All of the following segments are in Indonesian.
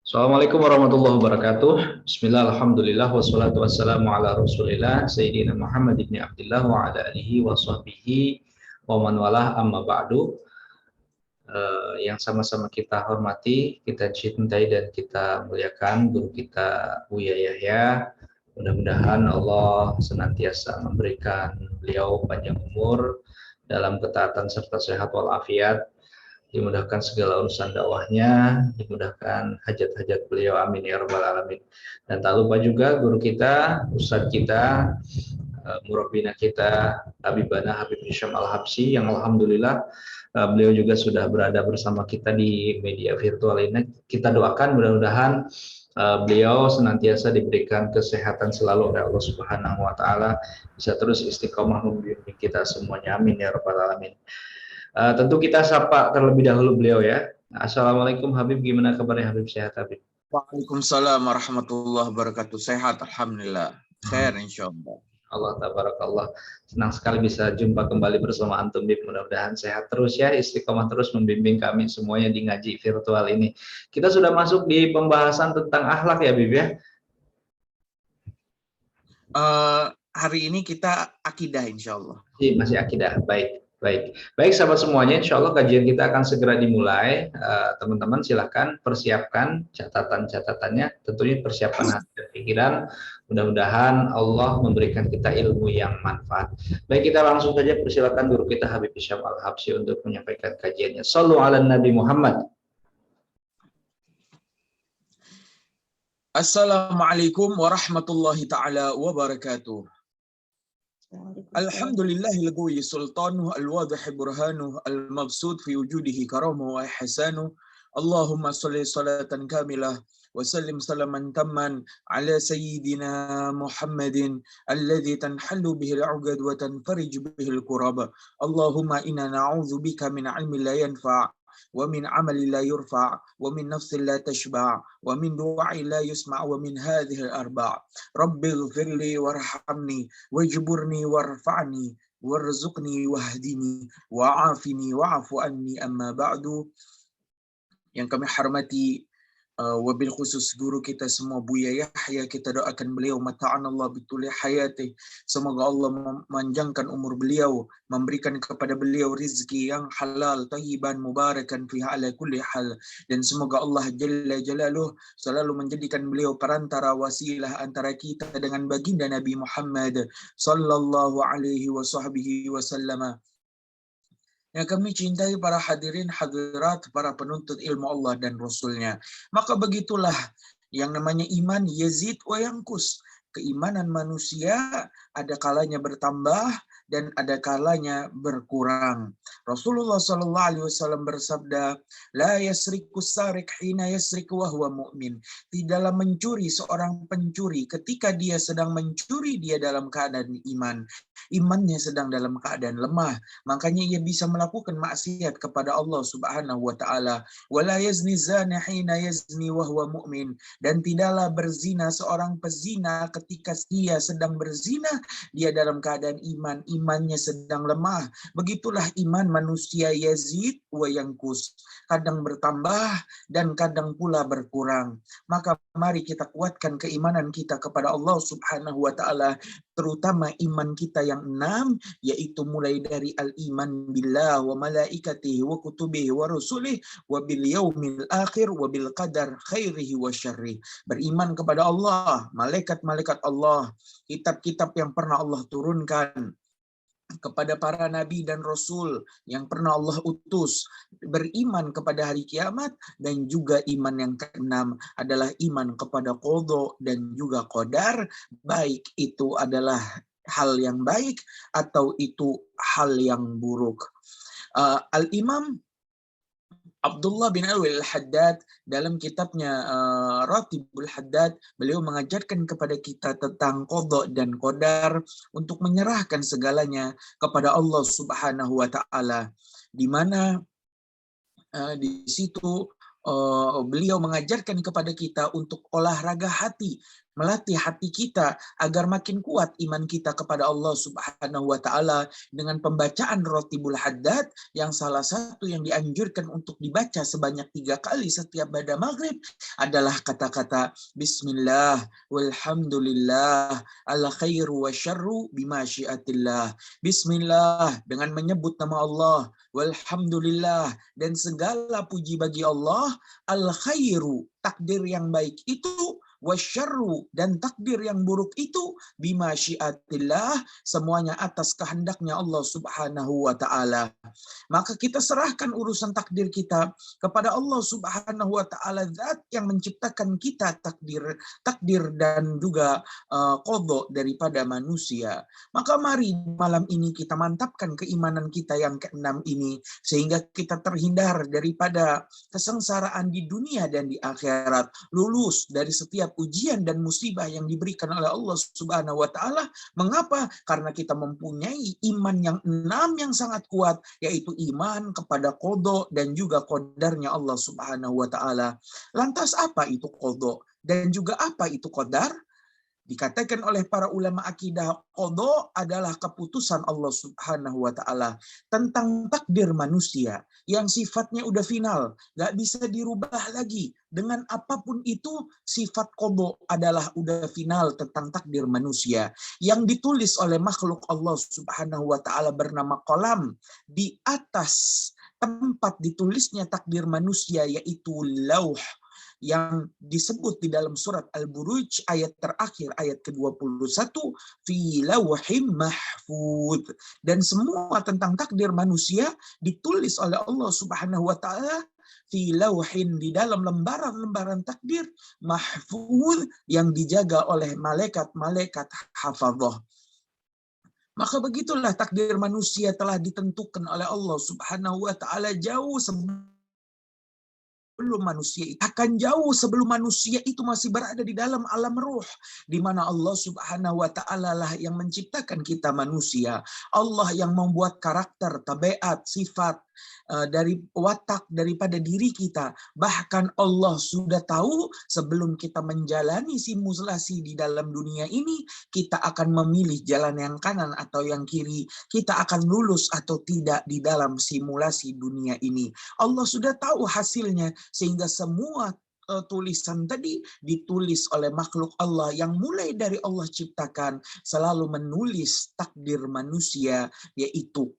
Assalamualaikum warahmatullahi wabarakatuh. Bismillah, alhamdulillah, wassalatu wassalamu ala rasulillah, Sayyidina Muhammad ibn Abdullah wa ala alihi wa sahbihi wa man walah amma ba'du. Yang sama-sama kita hormati, kita cintai dan kita muliakan guru kita Buya Yahya. Mudah-mudahan Allah senantiasa memberikan beliau panjang umur dalam ketaatan serta sehat walafiat, dimudahkan segala urusan dakwahnya, dimudahkan hajat-hajat beliau, amin ya rabbal alamin. Dan tak lupa juga guru kita, ustadz kita, murabina kita, Habibana Habib Hisham Al-Habsyi, yang alhamdulillah beliau juga sudah berada bersama kita di media virtual ini. Kita doakan mudah-mudahan beliau senantiasa diberikan kesehatan selalu oleh Allah Subhanahu wa taala, bisa terus istiqomah membimbing kita semuanya, amin ya rabbal alamin. Tentu kita sapa terlebih dahulu beliau ya. Assalamualaikum Habib, gimana kabarnya Habib, sehat Habib? Waalaikumsalam warahmatullahi wabarakatuh. Sehat, alhamdulillah. Khair insyaallah. Allah tabarakallah. Senang sekali bisa jumpa kembali bersama antum, Bib. Mudah-mudahan sehat terus ya, istiqomah terus membimbing kami semuanya di ngaji virtual ini. Kita sudah masuk di pembahasan tentang akhlak ya, Bib ya. Hari ini kita akidah insyaallah. Masih akidah. Baik sahabat semuanya, insya Allah kajian kita akan segera dimulai. Teman-teman silahkan persiapkan catatan-catatannya, tentunya persiapkan hati dan pikiran. Mudah-mudahan Allah memberikan kita ilmu yang manfaat. Baik, kita langsung saja persilakan guru kita Habib Hisham Al-Habsyi untuk menyampaikan kajiannya. Shallu ala Nabi Muhammad. Assalamualaikum warahmatullahi ta'ala wabarakatuh. Alhamdulillahil qawi sultanuhu al-wadih burhanuhu al-mabsud fi wujudihi karamuhu wa ihsanuhu. Allahumma shalli salatan kamilah wa sallim salaman tamman ala sayyidina Muhammadin alladhi tanhallu bihi al-'uqad wa tanfarij bihi al-kurab. Allahumma inna na'udzubika min 'ilmin la yanfa' ومن عمل لا يرفع ومن نفس لا تشبع ومن دعاء لا يسمع ومن هذه الأربع رب اغفر لي وارحمني واجبرني وارفعني وارزقني واهدني وعافني واعف عني. أما بعد, yang kami hormati wabil khusus guru kita semua Buya Yahya, kita doakan beliau mata'anallah bituli hayati, semoga Allah memanjangkan umur beliau, memberikan kepada beliau rizki yang halal, tayyiban, mubarakan fiha ala kulli hal, dan semoga Allah Jalla Jalaluh selalu menjadikan beliau perantara wasilah antara kita dengan baginda Nabi Muhammad sallallahu alaihi wasallam. Yang kami cintai para hadirin hadirat, para penuntut ilmu Allah dan Rasulnya. Maka begitulah yang namanya iman, yazid wa yankus. Keimanan manusia ada kalanya bertambah dan ada kalanya berkurang. Rasulullah sallallahu alaihi wasallam bersabda, la yasriku sarik hina yasriku wa huwa mu'min. Tidaklah mencuri seorang pencuri ketika dia sedang mencuri, dia dalam keadaan iman. Imannya sedang dalam keadaan lemah, makanya ia bisa melakukan maksiat kepada Allah Subhanahu wa taala. Wala yazni zani hina yazni wa huwa mu'min. Dan tidaklah berzina seorang pezina ketika dia sedang berzina, dia dalam keadaan iman, imannya sedang lemah. Begitulah iman manusia, yazid wa yankus, kadang bertambah dan kadang pula berkurang. Maka mari kita kuatkan keimanan kita kepada Allah Subhanahu wa taala, terutama iman kita yang 6, yaitu mulai dari al-iman billah wa malaikatihi wa kutubihi wa rusulih wa bil yaumil akhir wa bil qadar khairihi wa syarrih. Beriman kepada Allah, malaikat-malaikat Allah, kitab-kitab yang pernah Allah turunkan kepada para nabi dan rasul yang pernah Allah utus, beriman kepada hari kiamat, dan juga iman yang keenam adalah iman kepada qada dan juga qadar, baik itu adalah hal yang baik atau itu hal yang buruk. Al-Imam Abdullah bin Al-Haddad dalam kitabnya Ratibul Haddad, beliau mengajarkan kepada kita tentang qada dan qadar untuk menyerahkan segalanya kepada Allah Subhanahu wa taala, di mana di situ beliau mengajarkan kepada kita untuk olahraga hati, melatih hati kita agar makin kuat iman kita kepada Allah Subhanahu wa taala dengan pembacaan Rotibul Haddad yang salah satu yang dianjurkan untuk dibaca sebanyak 3 kali setiap pada maghrib adalah kata-kata Bismillah walhamdulillah al khairu wa syarru bima syiatillah. Bismillah dengan menyebut nama Allah, walhamdulillah dan segala puji bagi Allah, al khairu takdir yang baik itu, wasyarru dan takdir yang buruk itu, bima syiatillah semuanya atas kehendaknya Allah Subhanahu wa taala. Maka kita serahkan urusan takdir kita kepada Allah Subhanahu wa taala, zat yang menciptakan kita takdir dan juga qadha daripada manusia. Maka mari malam ini kita mantapkan keimanan kita yang keenam ini sehingga kita terhindar daripada kesengsaraan di dunia dan di akhirat, lulus dari setiap ujian dan musibah yang diberikan oleh Allah Subhanahu wa taala. Mengapa? Karena kita mempunyai iman yang 6 yang sangat kuat, yaitu iman kepada qadha dan juga qadarnya Allah Subhanahu wa taala. Lantas apa itu qadha dan juga apa itu qadar? Dikatakan oleh para ulama akidah, qadha adalah keputusan Allah Subhanahu wa taala tentang takdir manusia yang sifatnya udah final, nggak bisa dirubah lagi. Dengan apapun itu, sifat qadha adalah udah final tentang takdir manusia yang ditulis oleh makhluk Allah Subhanahu wa taala bernama qalam di atas tempat ditulisnya takdir manusia, yaitu lauh, yang disebut di dalam surat Al-Buruj ayat terakhir ayat ke-21, fi lauhim mahfuz. Dan semua tentang takdir manusia ditulis oleh Allah Subhanahu wa taala fi lauhin, di dalam lembaran-lembaran takdir mahfuz yang dijaga oleh malaikat-malaikat hafadzah. Maka begitulah takdir manusia telah ditentukan oleh Allah Subhanahu wa taala jauh sebelum manusia itu, akan jauh sebelum manusia itu masih berada di dalam alam ruh, di mana Allah Subhanahu wa taala lah yang menciptakan kita manusia. Allah yang membuat karakter, tabiat, sifat dari watak daripada diri kita. Bahkan Allah sudah tahu sebelum kita menjalani simulasi di dalam dunia ini, kita akan memilih jalan yang kanan atau yang kiri, kita akan lulus atau tidak di dalam simulasi dunia ini. Allah sudah tahu hasilnya, sehingga semua tulisan tadi ditulis oleh makhluk Allah yang mulai dari Allah ciptakan selalu menulis takdir manusia, yaitu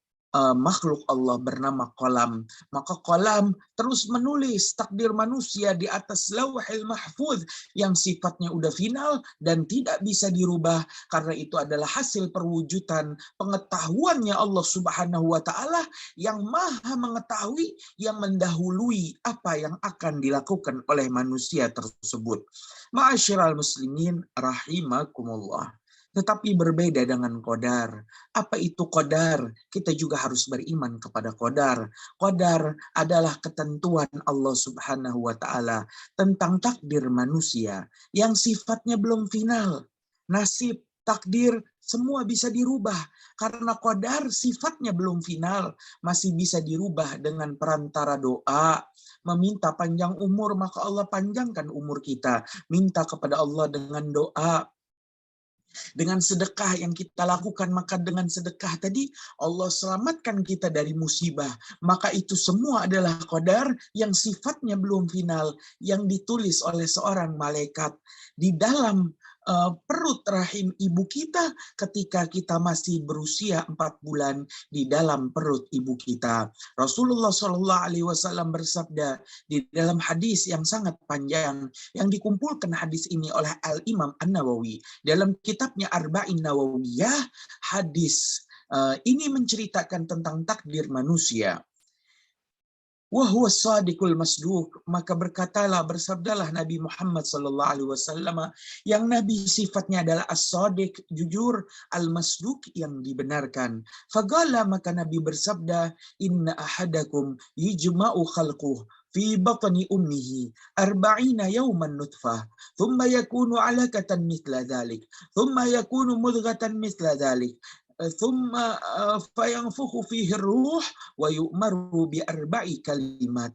makhluk Allah bernama qalam. Maka qalam terus menulis takdir manusia di atas lauhil mahfuz yang sifatnya udah final dan tidak bisa dirubah, karena itu adalah hasil perwujudan pengetahuannya Allah Subhanahu wa taala yang maha mengetahui, yang mendahului apa yang akan dilakukan oleh manusia tersebut. Ma'asyiral muslimin rahimakumullah. Tetapi berbeda dengan qadar. Apa itu qadar? Kita juga harus beriman kepada qadar. Qadar adalah ketentuan Allah Subhanahu wa taala tentang takdir manusia yang sifatnya belum final. Nasib, takdir semua bisa dirubah karena qadar sifatnya belum final, masih bisa dirubah dengan perantara doa. Meminta panjang umur, maka Allah panjangkan umur kita. Minta kepada Allah dengan doa. Dengan sedekah yang kita lakukan, maka dengan sedekah tadi Allah selamatkan kita dari musibah. Maka itu semua adalah qadar yang sifatnya belum final, yang ditulis oleh seorang malaikat di dalam perut rahim ibu kita ketika kita masih berusia 4 bulan di dalam perut ibu kita. Rasulullah Shallallahu Alaihi Wasallam bersabda di dalam hadis yang sangat panjang yang dikumpulkan hadis ini oleh Al Imam An-Nawawi dalam kitabnya Arba'in Nawawiyah. Hadis ini menceritakan tentang takdir manusia. Wahwa sadiqul masduq, maka bersabdalah Nabi Muhammad sallallahu alaihi wasallam yang Nabi sifatnya adalah as-sadiq, jujur, al-masduq, yang dibenarkan. Faqala, maka Nabi bersabda, inna ahadakum yujma'u khalquh fi batni ummihi 40 yawman nutfah, thumma yakunu 'alaqatan mithla dhalik, thumma yakunu mudghatan mithla dhalik, ثم فينفخ فيه الروح ويؤمر بأربع كلمات.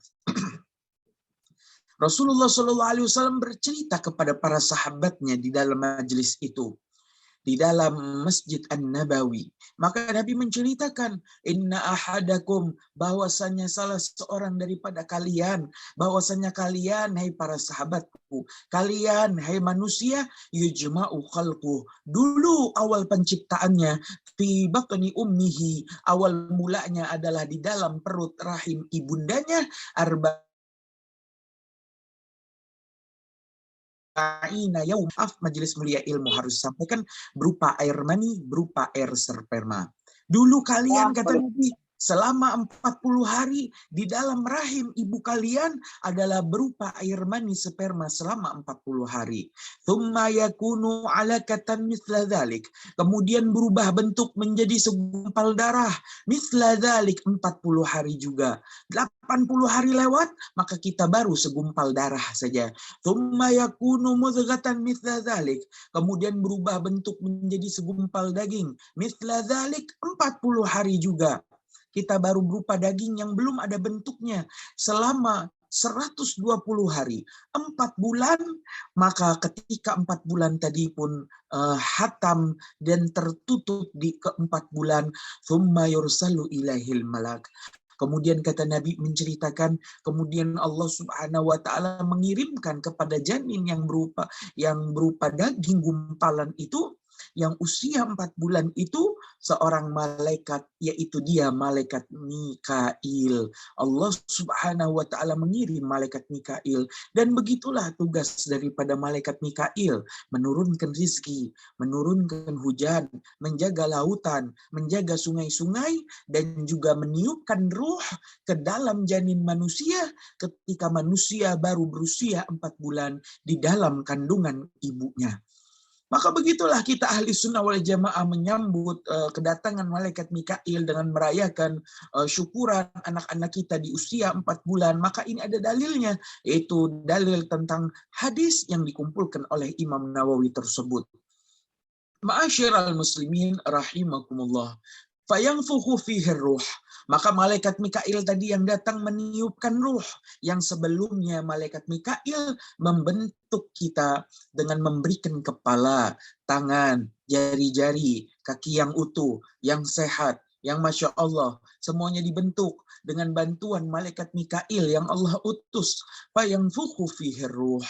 Rasulullah SAW bercerita kepada para sahabatnya di dalam majelis itu, di dalam Masjid An-Nabawi. Maka Nabi menceritakan, inna ahadakum, bahwasanya salah seorang daripada kalian, bahwasanya kalian, hai para sahabatku, kalian, hai manusia, yujma'u khalquh. Dulu awal penciptaannya, fi batni ummihi, awal mulanya adalah di dalam perut rahim ibundanya, yaum. Majelis mulia ilmu harus sampaikan berupa air mani, berupa air sperma. Dulu kalian, kata Nabi, selama 40 hari di dalam rahim ibu kalian adalah berupa air mani sperma selama 40 hari. Thumma yakunu alaqatan mithla dzalik. Kemudian berubah bentuk menjadi segumpal darah. Mithla dzalik 40 hari juga. 80 hari lewat, maka kita baru segumpal darah saja. Thumma yakunu mudghatan mithla dzalik. Kemudian berubah bentuk menjadi segumpal daging. Mithla dzalik 40 hari juga. Kita baru berupa daging yang belum ada bentuknya selama 120 hari, 4 bulan, maka ketika 4 bulan tadi pun hatam dan tertutup di keempat bulan, thumma yursalu ilaihil malak. Kemudian kata Nabi menceritakan, kemudian Allah Subhanahu wa taala mengirimkan kepada janin yang berupa daging gumpalan itu, yang usia 4 bulan itu, seorang malaikat, yaitu dia malaikat Mikail. Allah Subhanahu wa taala mengirim malaikat Mikail, dan begitulah tugas daripada malaikat Mikail, menurunkan rizki, menurunkan hujan, menjaga lautan, menjaga sungai-sungai, dan juga meniupkan ruh ke dalam janin manusia ketika manusia baru berusia 4 bulan di dalam kandungan ibunya. Maka begitulah kita ahli sunnah wal jamaah menyambut kedatangan malaikat Mikail dengan merayakan syukuran anak-anak kita di usia 4 bulan. Maka ini ada dalilnya, yaitu dalil tentang hadis yang dikumpulkan oleh Imam Nawawi tersebut. Ma'asyiral muslimin rahimakumullah. Fayanfukhu fihi ruh. Maka malaikat Mikail tadi yang datang meniupkan ruh, yang sebelumnya malaikat Mikail membentuk kita dengan memberikan kepala, tangan, jari-jari, kaki yang utuh, yang sehat, yang Masya Allah, semuanya dibentuk dengan bantuan malaikat Mikail yang Allah utus. Fayanfukhu fihi ruh.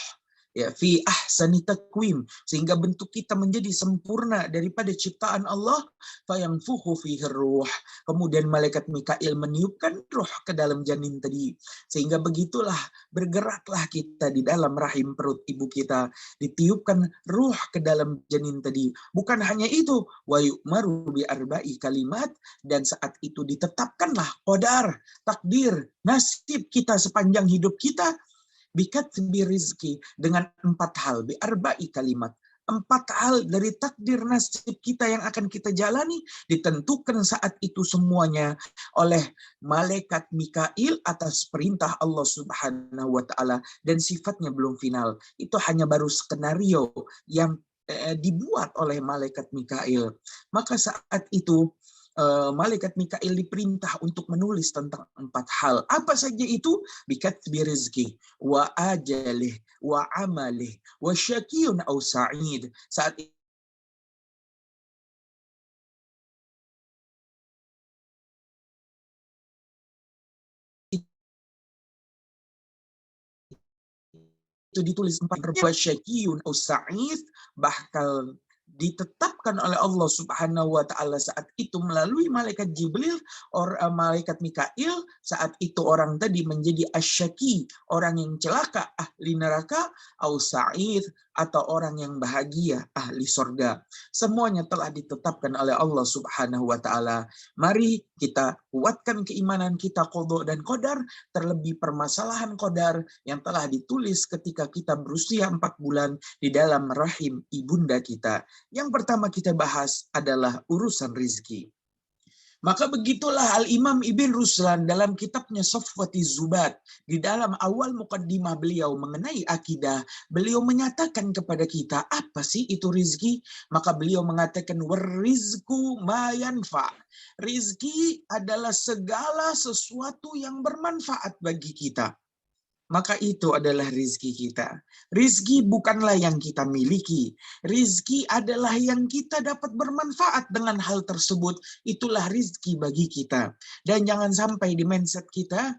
Ya, fi ahsani takwim, sehingga bentuk kita menjadi sempurna daripada ciptaan Allah. Fayanfukhu fihi ruh. Kemudian malaikat Mikail meniupkan ruh ke dalam janin tadi, sehingga begitulah bergeraklah kita di dalam rahim perut ibu kita, ditiupkan ruh ke dalam janin tadi. Bukan hanya itu, wa yu'maru bi arba'i kalimat, dan saat itu ditetapkanlah qadar, takdir, nasib kita sepanjang hidup kita, bikatbi rizki, dengan 4 hal, bi arba'i kalimat. 4 hal dari takdir nasib kita yang akan kita jalani ditentukan saat itu semuanya oleh malaikat Mikail atas perintah Allah Subhanahu wa taala, dan sifatnya belum final. Itu hanya baru skenario yang dibuat oleh malaikat Mikail. Maka saat itu malaikat Mikail diperintah untuk menulis tentang 4 hal. Apa saja itu? Bikatbi rizki, wa ajalih, wa amalih, wa syakiyun au sa'id. Saat itu ditulis 4, wa syakiyun au sa'id, bakal ditetapkan oleh Allah Subhanahu wa taala saat itu melalui malaikat Jibril, malaikat Mikail. Saat itu orang tadi menjadi asyaki, orang yang celaka, ahli neraka, au sa'id, atau orang yang bahagia, ahli surga. Semuanya telah ditetapkan oleh Allah Subhanahu wa taala. Mari kita kuatkan keimanan kita qada dan qadar, terlebih permasalahan qadar yang telah ditulis ketika kita berusia 4 bulan di dalam rahim ibunda kita. Yang pertama kita bahas adalah urusan rizki. Maka begitulah Al-Imam Ibn Ruslan dalam kitabnya Safwati Zubat, di dalam awal mukaddimah beliau mengenai akidah, beliau menyatakan kepada kita, apa sih itu rizki? Maka beliau mengatakan, warizku ma yanfa. Rizki adalah segala sesuatu yang bermanfaat bagi kita. maka itu adalah rizki kita. Rizki bukanlah yang kita miliki. Rizki adalah yang kita dapat bermanfaat dengan hal tersebut. Itulah rizki bagi kita. Dan jangan sampai di mindset kita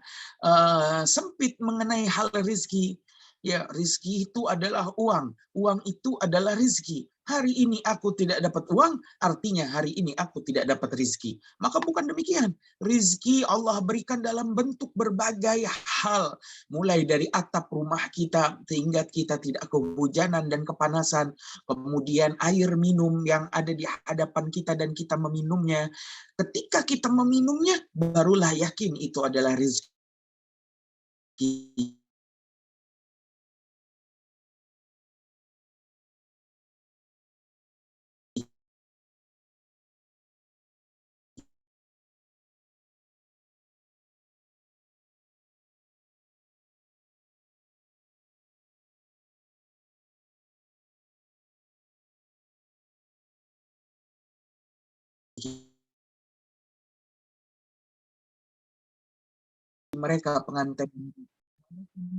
sempit mengenai hal rizki. Ya, rizki itu adalah uang. Uang itu adalah rizki. Hari ini aku tidak dapat uang, artinya hari ini aku tidak dapat rizki. Maka bukan demikian. Rizki Allah berikan dalam bentuk berbagai hal. Mulai dari atap rumah kita, sehingga kita tidak kehujanan dan kepanasan. Kemudian air minum yang ada di hadapan kita dan kita meminumnya. Ketika kita meminumnya, barulah yakin itu adalah rizki. Mereka pengantin.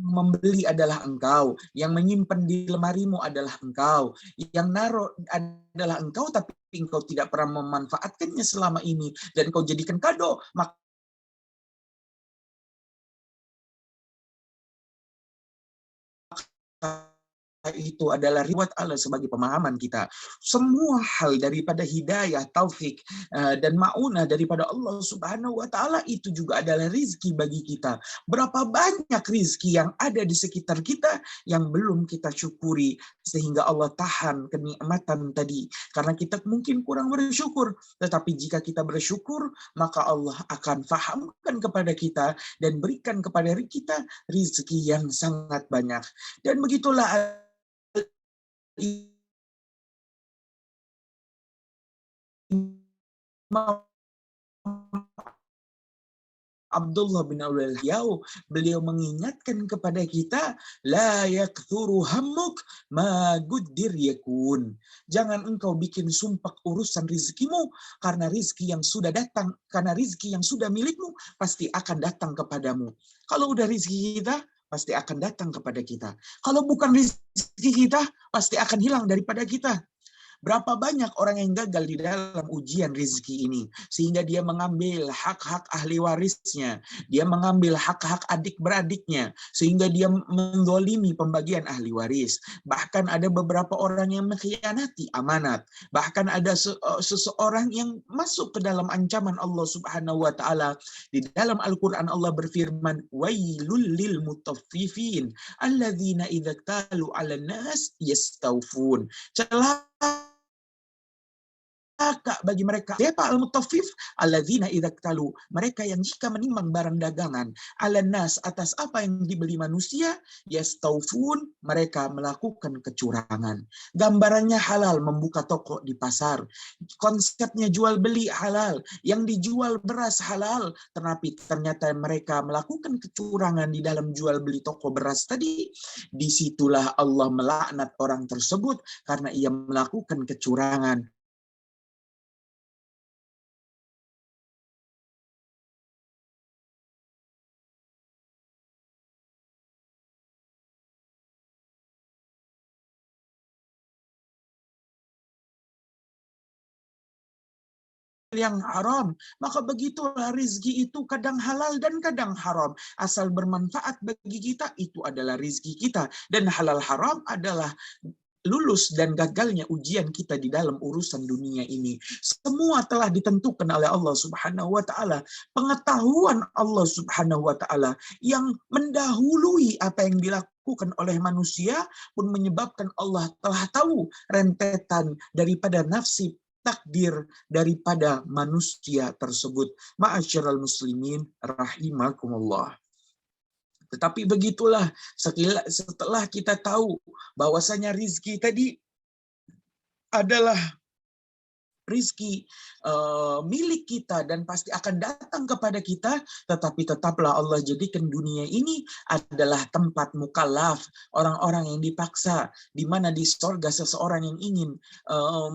Membeli adalah engkau, yang menyimpan di lemarimu adalah engkau, yang naruh adalah engkau, tapi engkau tidak pernah memanfaatkannya selama ini, dan kau jadikan kado, maka itu adalah riwayat Allah sebagai pemahaman kita. Semua hal daripada hidayah, taufik, dan ma'unah daripada Allah Subhanahu wa Ta'ala itu juga adalah rizki bagi kita. Berapa banyak rizki yang ada di sekitar kita yang belum kita syukuri, sehingga Allah tahan kenikmatan tadi karena kita mungkin kurang bersyukur. Tetapi jika kita bersyukur, maka Allah akan fahamkan kepada kita dan berikan kepada kita rizki yang sangat banyak. Dan begitulah Imam Abdullah bin Al-Yau, beliau mengingatkan kepada kita, la yakthuru hammuk ma guddir yakun. Jangan engkau bikin sumpah urusan rizkimu, karena rizki yang sudah datang, karena rizki yang sudah milikmu pasti akan datang kepadamu. Kalau udah rizki kita, pasti akan datang kepada kita. Kalau bukan rizki kita, pasti akan hilang daripada kita. Berapa banyak orang yang gagal di dalam ujian rizki ini, sehingga dia mengambil hak-hak ahli warisnya, dia mengambil hak-hak adik-beradiknya, sehingga dia mendolimi pembagian ahli waris. Bahkan ada beberapa orang yang mengkhianati amanat. Bahkan ada seseorang yang masuk ke dalam ancaman Allah Subhanahu wa Ta'ala. Di dalam Al-Quran Allah berfirman, wailul lil mutaffifin alladzina idza talu 'alan nas yastawfun. Celaka bagi mereka. Siapa al-mutaffif? Alladzina idza talu. Mereka yang jika menimbang barang dagangan, ala nas, atas apa yang dibeli manusia, yastaufun, mereka melakukan kecurangan. Gambarannya halal, membuka toko di pasar. Konsepnya jual beli halal, yang dijual beras halal, tetapi ternyata mereka melakukan kecurangan di dalam jual beli toko beras tadi. Disitulah Allah melaknat orang tersebut karena ia melakukan kecurangan. Yang haram, maka begitulah rizki itu kadang halal dan kadang haram. Asal bermanfaat bagi kita, itu adalah rizki kita. Dan halal haram adalah lulus dan gagalnya ujian kita di dalam urusan dunia ini. Semua telah ditentukan oleh Allah Subhanahu wa Ta'ala. Pengetahuan Allah Subhanahu wa Ta'ala yang mendahului apa yang dilakukan oleh manusia pun menyebabkan Allah telah tahu rentetan daripada nasib takdir daripada manusia tersebut. Ma'asyiral muslimin rahimakumullah. Tetapi begitulah, setelah kita tahu bahwasanya rizki tadi adalah rizki milik kita dan pasti akan datang kepada kita, tetapi tetaplah Allah jadikan dunia ini adalah tempat mukallaf, orang-orang yang dipaksa, di mana di sorga seseorang yang ingin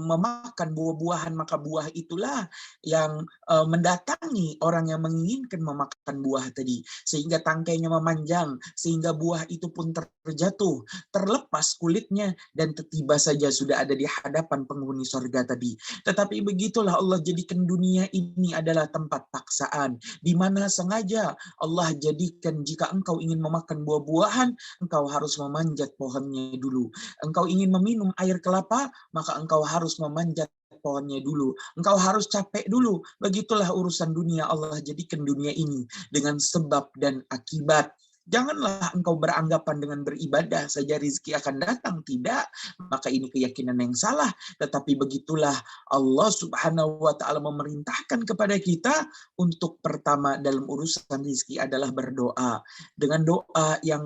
memakan buah-buahan, maka buah itulah yang mendatangi orang yang menginginkan memakan buah tadi, sehingga tangkainya memanjang, sehingga buah itu pun terjatuh, terlepas kulitnya, dan tiba saja sudah ada di hadapan penghuni sorga tadi. Tetapi begitulah Allah jadikan dunia ini adalah tempat paksaan, di mana sengaja Allah jadikan jika engkau ingin memakan buah-buahan, engkau harus memanjat pohonnya dulu. Engkau ingin meminum air kelapa, maka engkau harus memanjat pohonnya dulu. Engkau harus capek dulu. Begitulah urusan dunia. Allah jadikan dunia ini dengan sebab dan akibat. Janganlah engkau beranggapan dengan beribadah saja rizki akan datang. Tidak. Maka ini keyakinan yang salah. Tetapi begitulah Allah Subhanahu wa ta'ala memerintahkan kepada kita untuk pertama dalam urusan rizki adalah berdoa. Dengan doa yang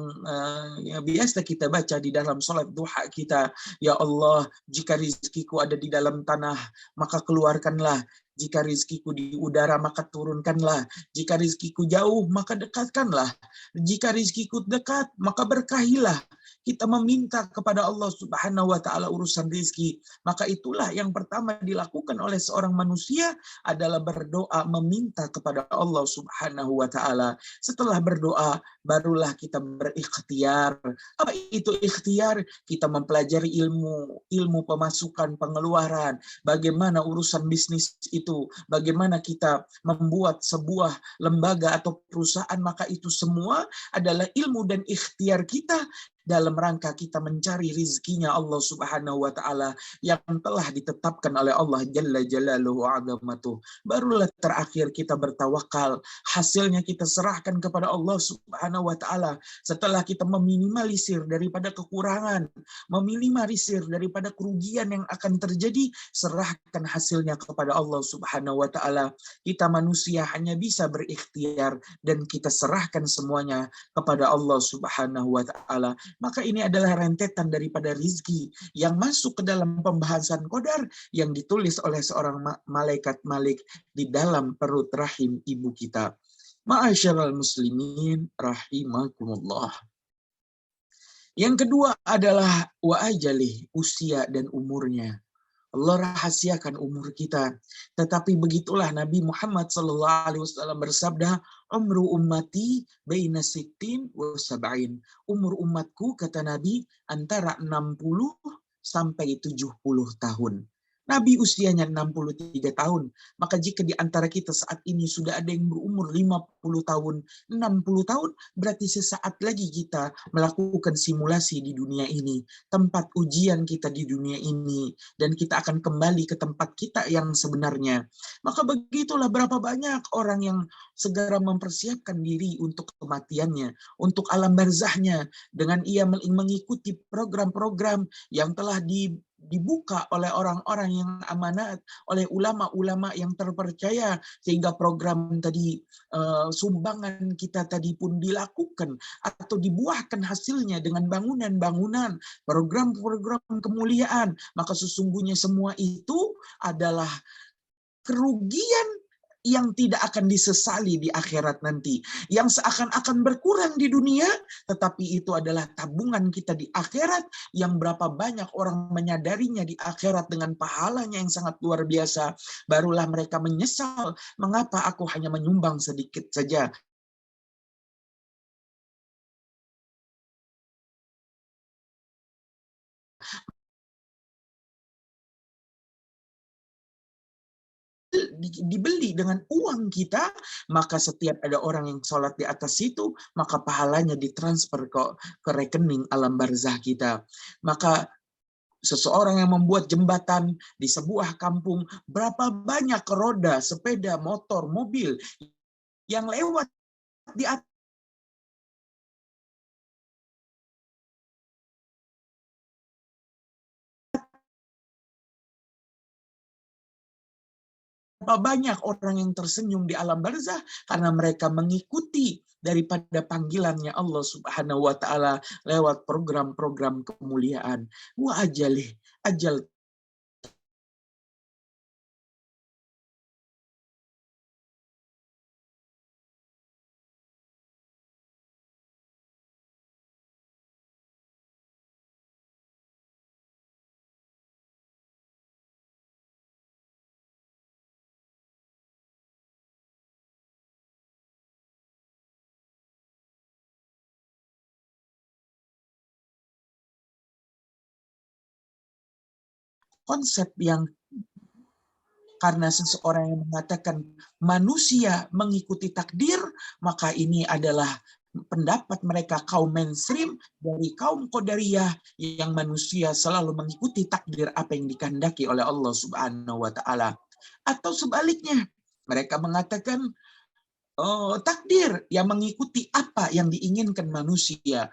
biasa kita baca di dalam sholat duha kita. Ya Allah, jika rizkiku ada di dalam tanah, maka keluarkanlah. Jika rizkiku di udara, maka turunkanlah. Jika rizkiku jauh, maka dekatkanlah. Jika rizkiku dekat, maka berkahilah. Kita meminta kepada Allah Subhanahu wa ta'ala urusan rizki. Maka itulah yang pertama dilakukan oleh seorang manusia adalah berdoa meminta kepada Allah Subhanahu wa ta'ala. Setelah berdoa, barulah kita berikhtiar. Apa itu ikhtiar? Kita mempelajari ilmu pemasukan, pengeluaran, bagaimana urusan bisnis itu, bagaimana kita membuat sebuah lembaga atau perusahaan, maka itu semua adalah ilmu dan ikhtiar kita dalam rangka kita mencari rizkinya Allah Subhanahu wa ta'ala yang telah ditetapkan oleh Allah Jalla Jalaluhu Azamatuh. Barulah terakhir kita bertawakal, hasilnya kita serahkan kepada Allah Subhanahu wa ta'ala. Setelah kita meminimalisir daripada kekurangan, meminimalisir daripada kerugian yang akan terjadi, serahkan hasilnya kepada Allah Subhanahu wa ta'ala. Kita manusia hanya bisa berikhtiar dan kita serahkan semuanya kepada Allah Subhanahu wa ta'ala. Maka ini adalah rentetan daripada rizki yang masuk ke dalam pembahasan qadar yang ditulis oleh seorang malaikat Malik di dalam perut rahim ibu kita. Ma'asyiral muslimin rahimakumullah. Yang kedua adalah wa ajalih, usia dan umurnya. Allah rahasiakan umur kita. Tetapi begitulah Nabi Muhammad SAW bersabda, umru ummati baina sittin wa sab'in. Umur umatku, kata Nabi, antara 60 sampai 70 tahun. Nabi usianya 63 tahun. Maka jika di antara kita saat ini sudah ada yang berumur 50 tahun, 60 tahun, berarti sesaat lagi kita melakukan simulasi di dunia ini. Tempat ujian kita di dunia ini. Dan kita akan kembali ke tempat kita yang sebenarnya. Maka begitulah berapa banyak orang yang segera mempersiapkan diri untuk kematiannya, untuk alam barzahnya, dengan ia mengikuti program-program yang telah dibuka oleh orang-orang yang amanat, oleh ulama-ulama yang terpercaya, sehingga program tadi, sumbangan kita tadi pun dilakukan atau dibuahkan hasilnya dengan bangunan-bangunan, program-program kemuliaan. Maka sesungguhnya semua itu adalah kerugian yang tidak akan disesali di akhirat nanti. Yang seakan-akan berkurang di dunia, tetapi itu adalah tabungan kita di akhirat yang berapa banyak orang menyadarinya di akhirat dengan pahalanya yang sangat luar biasa. Barulah mereka menyesal, mengapa aku hanya menyumbang sedikit saja. Dibeli dengan uang kita, maka setiap ada orang yang sholat di atas situ, maka pahalanya ditransfer ke rekening alam barzah kita. Maka seseorang yang membuat jembatan di sebuah kampung, berapa banyak roda, sepeda, motor, mobil yang lewat di atas banyak orang yang tersenyum di alam barzah karena mereka mengikuti daripada panggilannya Allah Subhanahu wa ta'ala lewat program-program kemuliaan. Wa ajalih, ajal konsep yang karena seseorang yang mengatakan manusia mengikuti takdir, maka ini adalah pendapat mereka kaum mainstream dari kaum Qadariyah yang manusia selalu mengikuti takdir apa yang dikehendaki oleh Allah Subhanahu wa taala. Atau sebaliknya, mereka mengatakan takdir yang mengikuti apa yang diinginkan manusia.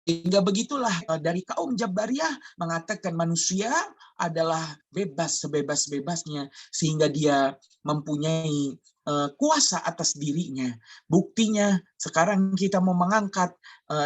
Sehingga begitulah dari kaum Jabariyah mengatakan manusia adalah bebas sebebas-bebasnya sehingga dia mempunyai kuasa atas dirinya. Buktinya sekarang kita mau mengangkat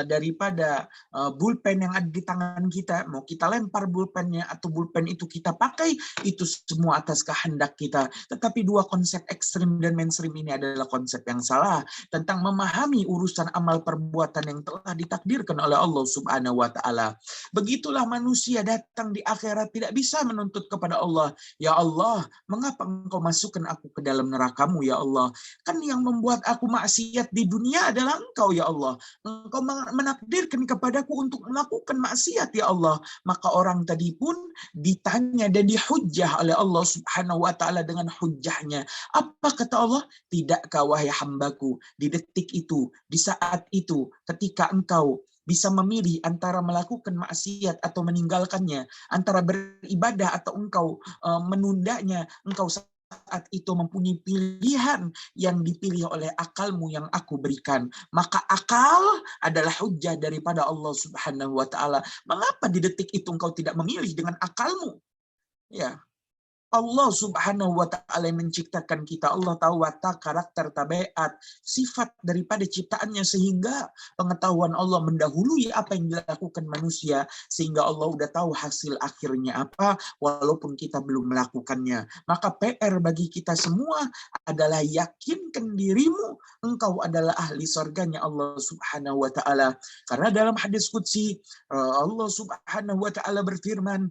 daripada bulpen yang ada di tangan kita, mau kita lempar bulpennya atau bulpen itu kita pakai, itu semua atas kehendak kita. Tetapi dua konsep ekstrim dan mainstream ini adalah konsep yang salah tentang memahami urusan amal perbuatan yang telah ditakdirkan oleh Allah Subhanahu wa taala. Begitulah manusia datang di akhirat tidak bisa menuntut kepada Allah, ya Allah, mengapa engkau masukkan aku ke dalam neraka-Mu ya Allah? Kan yang membuat aku maksiat di dunia adalah engkau ya Allah. Engkau menakdirkan kepadaku untuk melakukan maksiat ya Allah. Maka orang tadi pun ditanya dan dihujjah oleh Allah Subhanahu wa taala dengan hujjahnya. Apa kata Allah? Tidakkah wahai hambaku, di detik itu, di saat itu, ketika engkau bisa memilih antara melakukan maksiat atau meninggalkannya, antara beribadah atau engkau menundanya, engkau saat itu mempunyai pilihan yang dipilih oleh akalmu yang aku berikan. Maka akal adalah hujjah daripada Allah Subhanahu wa taala. Mengapa di detik itu engkau tidak memilih dengan akalmu? Ya, Allah Subhanahu wa taala yang menciptakan kita. Allah tahu watak, karakter, tabiat, sifat daripada ciptaannya sehingga pengetahuan Allah mendahului apa yang dilakukan manusia sehingga Allah udah tahu hasil akhirnya apa walaupun kita belum melakukannya. Maka PR bagi kita semua adalah yakinkan dirimu engkau adalah ahli surganya Allah Subhanahu wa taala. Karena dalam hadis qudsi Allah Subhanahu wa taala berfirman,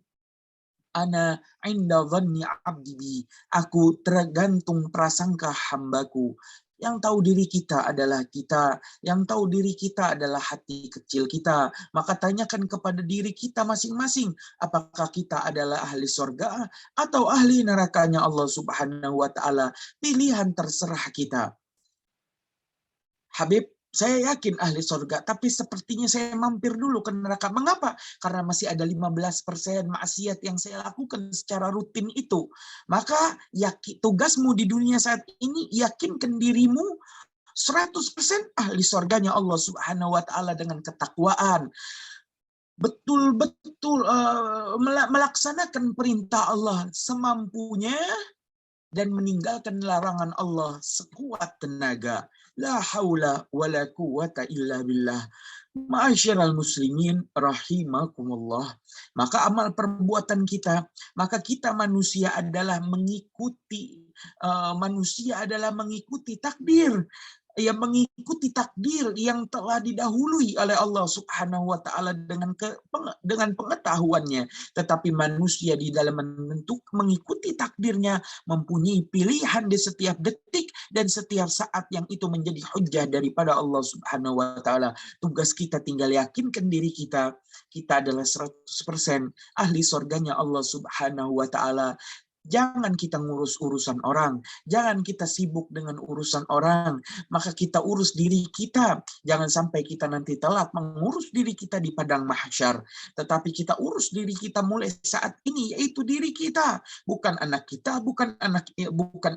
Ana inda dhanni abdi bi. Aku tergantung prasangka hambaku. Yang tahu diri kita adalah kita. Yang tahu diri kita adalah hati kecil kita. Maka tanyakan kepada diri kita masing-masing. Apakah kita adalah ahli surga atau ahli nerakanya Allah Subhanahu wa ta'ala. Pilihan terserah kita. Habib, saya yakin ahli surga, tapi sepertinya saya mampir dulu ke neraka. Mengapa? Karena masih ada 15% maksiat yang saya lakukan secara rutin itu. Maka tugasmu di dunia saat ini, yakinkan dirimu 100% ahli surganya Allah Subhanahu wa taala dengan ketakwaan. Betul-betul melaksanakan perintah Allah semampunya dan meninggalkan larangan Allah sekuat tenaga. La haula wala quwata illa billah. Ma'asyiral muslimin rahimakumullah. Maka amal perbuatan kita, maka kita manusia adalah mengikuti takdir, yang mengikuti takdir yang telah didahului oleh Allah Subhanahu wa taala dengan pengetahuannya. Tetapi manusia di dalam mengikuti takdirnya mempunyai pilihan di setiap detik dan setiap saat yang itu menjadi hujjah daripada Allah Subhanahu wa taala. Tugas kita tinggal yakinkan diri kita adalah 100% ahli surganya Allah Subhanahu wa taala. Jangan kita ngurus urusan orang. Jangan kita sibuk dengan urusan orang. Maka kita urus diri kita. Jangan sampai kita nanti telat mengurus diri kita di padang mahsyar. Tetapi kita urus diri kita mulai saat ini, yaitu diri kita. Bukan anak kita, bukan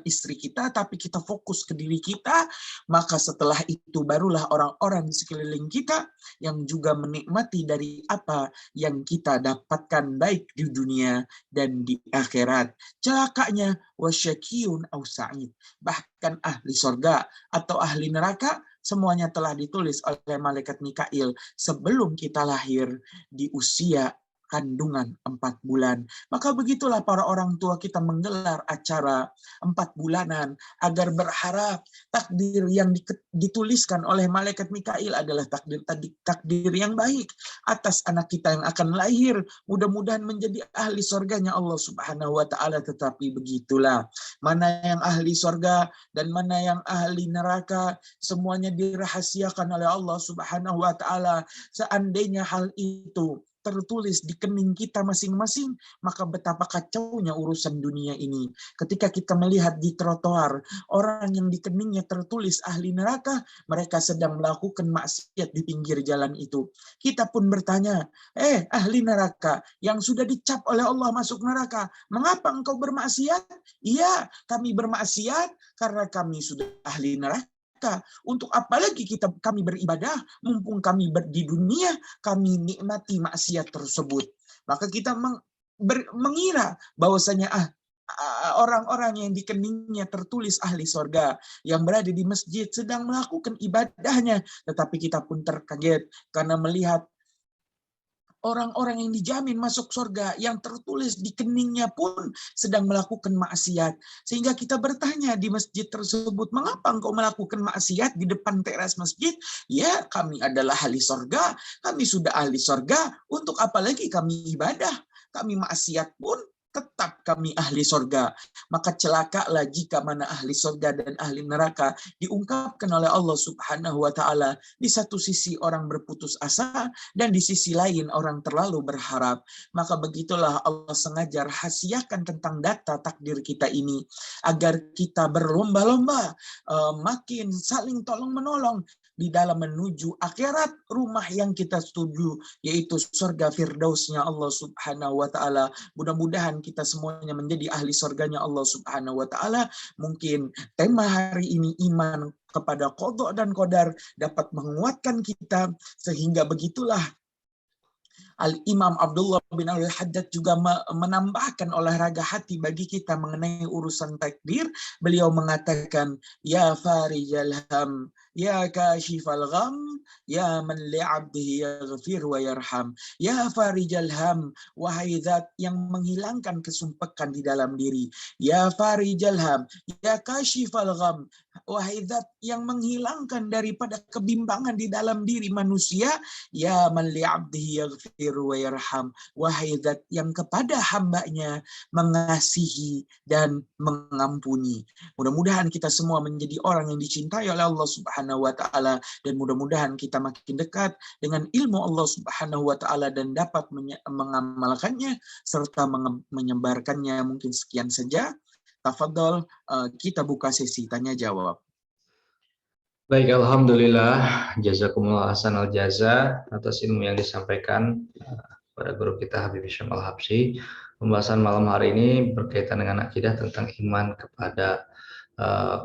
istri kita, tapi kita fokus ke diri kita. Maka setelah itu barulah orang-orang di sekeliling kita yang juga menikmati dari apa yang kita dapatkan baik di dunia dan di akhirat. Celakanya wasyakiyun au sa'id. Bahkan ahli surga atau ahli neraka semuanya telah ditulis oleh malaikat Mikail sebelum kita lahir di usia kandungan 4 bulan. Maka begitulah para orang tua kita menggelar acara 4 bulanan agar berharap takdir yang dituliskan oleh malaikat Mikail adalah takdir yang baik atas anak kita yang akan lahir. Mudah-mudahan menjadi ahli surganya Allah Subhanahu wa taala. Tetapi begitulah, mana yang ahli surga dan mana yang ahli neraka semuanya dirahasiakan oleh Allah Subhanahu wa taala. Seandainya hal itu tertulis di kening kita masing-masing, maka betapa kacaunya urusan dunia ini. Ketika kita melihat di trotoar, orang yang di keningnya tertulis ahli neraka, mereka sedang melakukan maksiat di pinggir jalan itu. Kita pun bertanya, ahli neraka yang sudah dicap oleh Allah masuk neraka, mengapa engkau bermaksiat? Iya, kami bermaksiat karena kami sudah ahli neraka. Untuk apa lagi kami beribadah, mumpung kami di dunia, kami nikmati maksiat tersebut. Maka kita mengira bahwasanya orang-orang yang di keningnya tertulis ahli sorga, yang berada di masjid sedang melakukan ibadahnya, tetapi kita pun terkaget karena melihat orang-orang yang dijamin masuk surga yang tertulis di keningnya pun sedang melakukan maksiat. Sehingga kita bertanya di masjid tersebut, mengapa engkau melakukan maksiat di depan teras masjid? Ya, kami adalah ahli surga, kami sudah ahli surga, untuk apa lagi kami ibadah? Kami maksiat pun tetap kami ahli surga. Maka celakalah jika mana ahli surga dan ahli neraka diungkapkan oleh Allah Subhanahu wa taala. Di satu sisi orang berputus asa, dan di sisi lain orang terlalu berharap. Maka begitulah Allah sengaja rahasiakan tentang data takdir kita ini, agar kita berlomba-lomba makin saling tolong-menolong di dalam menuju akhirat, rumah yang kita tuju, yaitu surga firdausnya Allah Subhanahu wa taala. Mudah-mudahan kita semuanya menjadi ahli surganya Allah Subhanahu wa taala. Mungkin tema hari ini iman kepada qada dan qadar dapat menguatkan kita, sehingga begitulah Al-Imam Abdullah bin Al-Haddad juga menambahkan olahraga hati bagi kita mengenai urusan takdir. Beliau mengatakan, ya farijal ham, ya kashifal gham, ya man li'abdihi yaghfir wa yarham. Ya farijal ham, wahai zat yang menghilangkan kesumpekan di dalam diri. Ya farijal ham, ya kashifal gham, wahai zat yang menghilangkan daripada kebimbangan di dalam diri manusia. Ya man li'abdihi yaghfir wa yarham, wahai zat yang kepada hambanya mengasihi dan mengampuni. Mudah-mudahan kita semua menjadi orang yang dicintai oleh Allah Subhanahu wa taala, dan mudah-mudahan kita makin dekat dengan ilmu Allah Subhanahu wa taala dan dapat mengamalkannya serta menyebarkannya. Mungkin sekian saja. Tafadhol, kita buka sesi tanya jawab. Baik, alhamdulillah, jazakumullah hasanal jaza atas ilmu yang disampaikan pada guru kita Habib Syam Al-Habsyi. Pembahasan malam hari ini berkaitan dengan akidah tentang iman kepada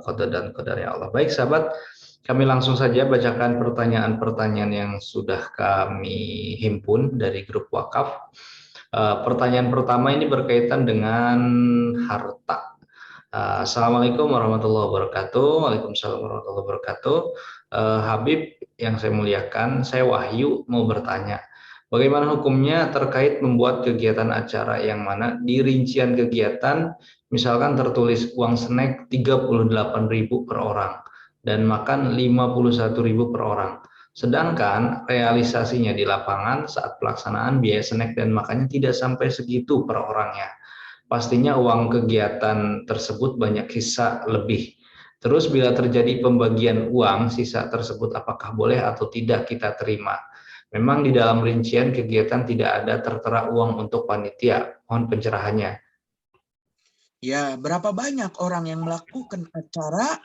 qada dan qadar ya Allah. Baik sahabat, kami langsung saja bacakan pertanyaan-pertanyaan yang sudah kami himpun dari grup wakaf. Pertanyaan pertama ini berkaitan dengan harta. Assalamualaikum warahmatullahi wabarakatuh. Waalaikumsalam warahmatullahi wabarakatuh. Habib yang saya muliakan, saya Wahyu mau bertanya, bagaimana hukumnya terkait membuat kegiatan acara yang mana di rincian kegiatan misalkan tertulis uang snack 38.000 per orang dan makan 51.000 per orang. Sedangkan realisasinya di lapangan saat pelaksanaan biaya snack dan makannya tidak sampai segitu per orangnya. Pastinya uang kegiatan tersebut banyak sisa lebih. Terus bila terjadi pembagian uang sisa tersebut apakah boleh atau tidak kita terima? Memang di dalam rincian kegiatan tidak ada tertera uang untuk panitia. Mohon pencerahannya. Ya, berapa banyak orang yang melakukan acara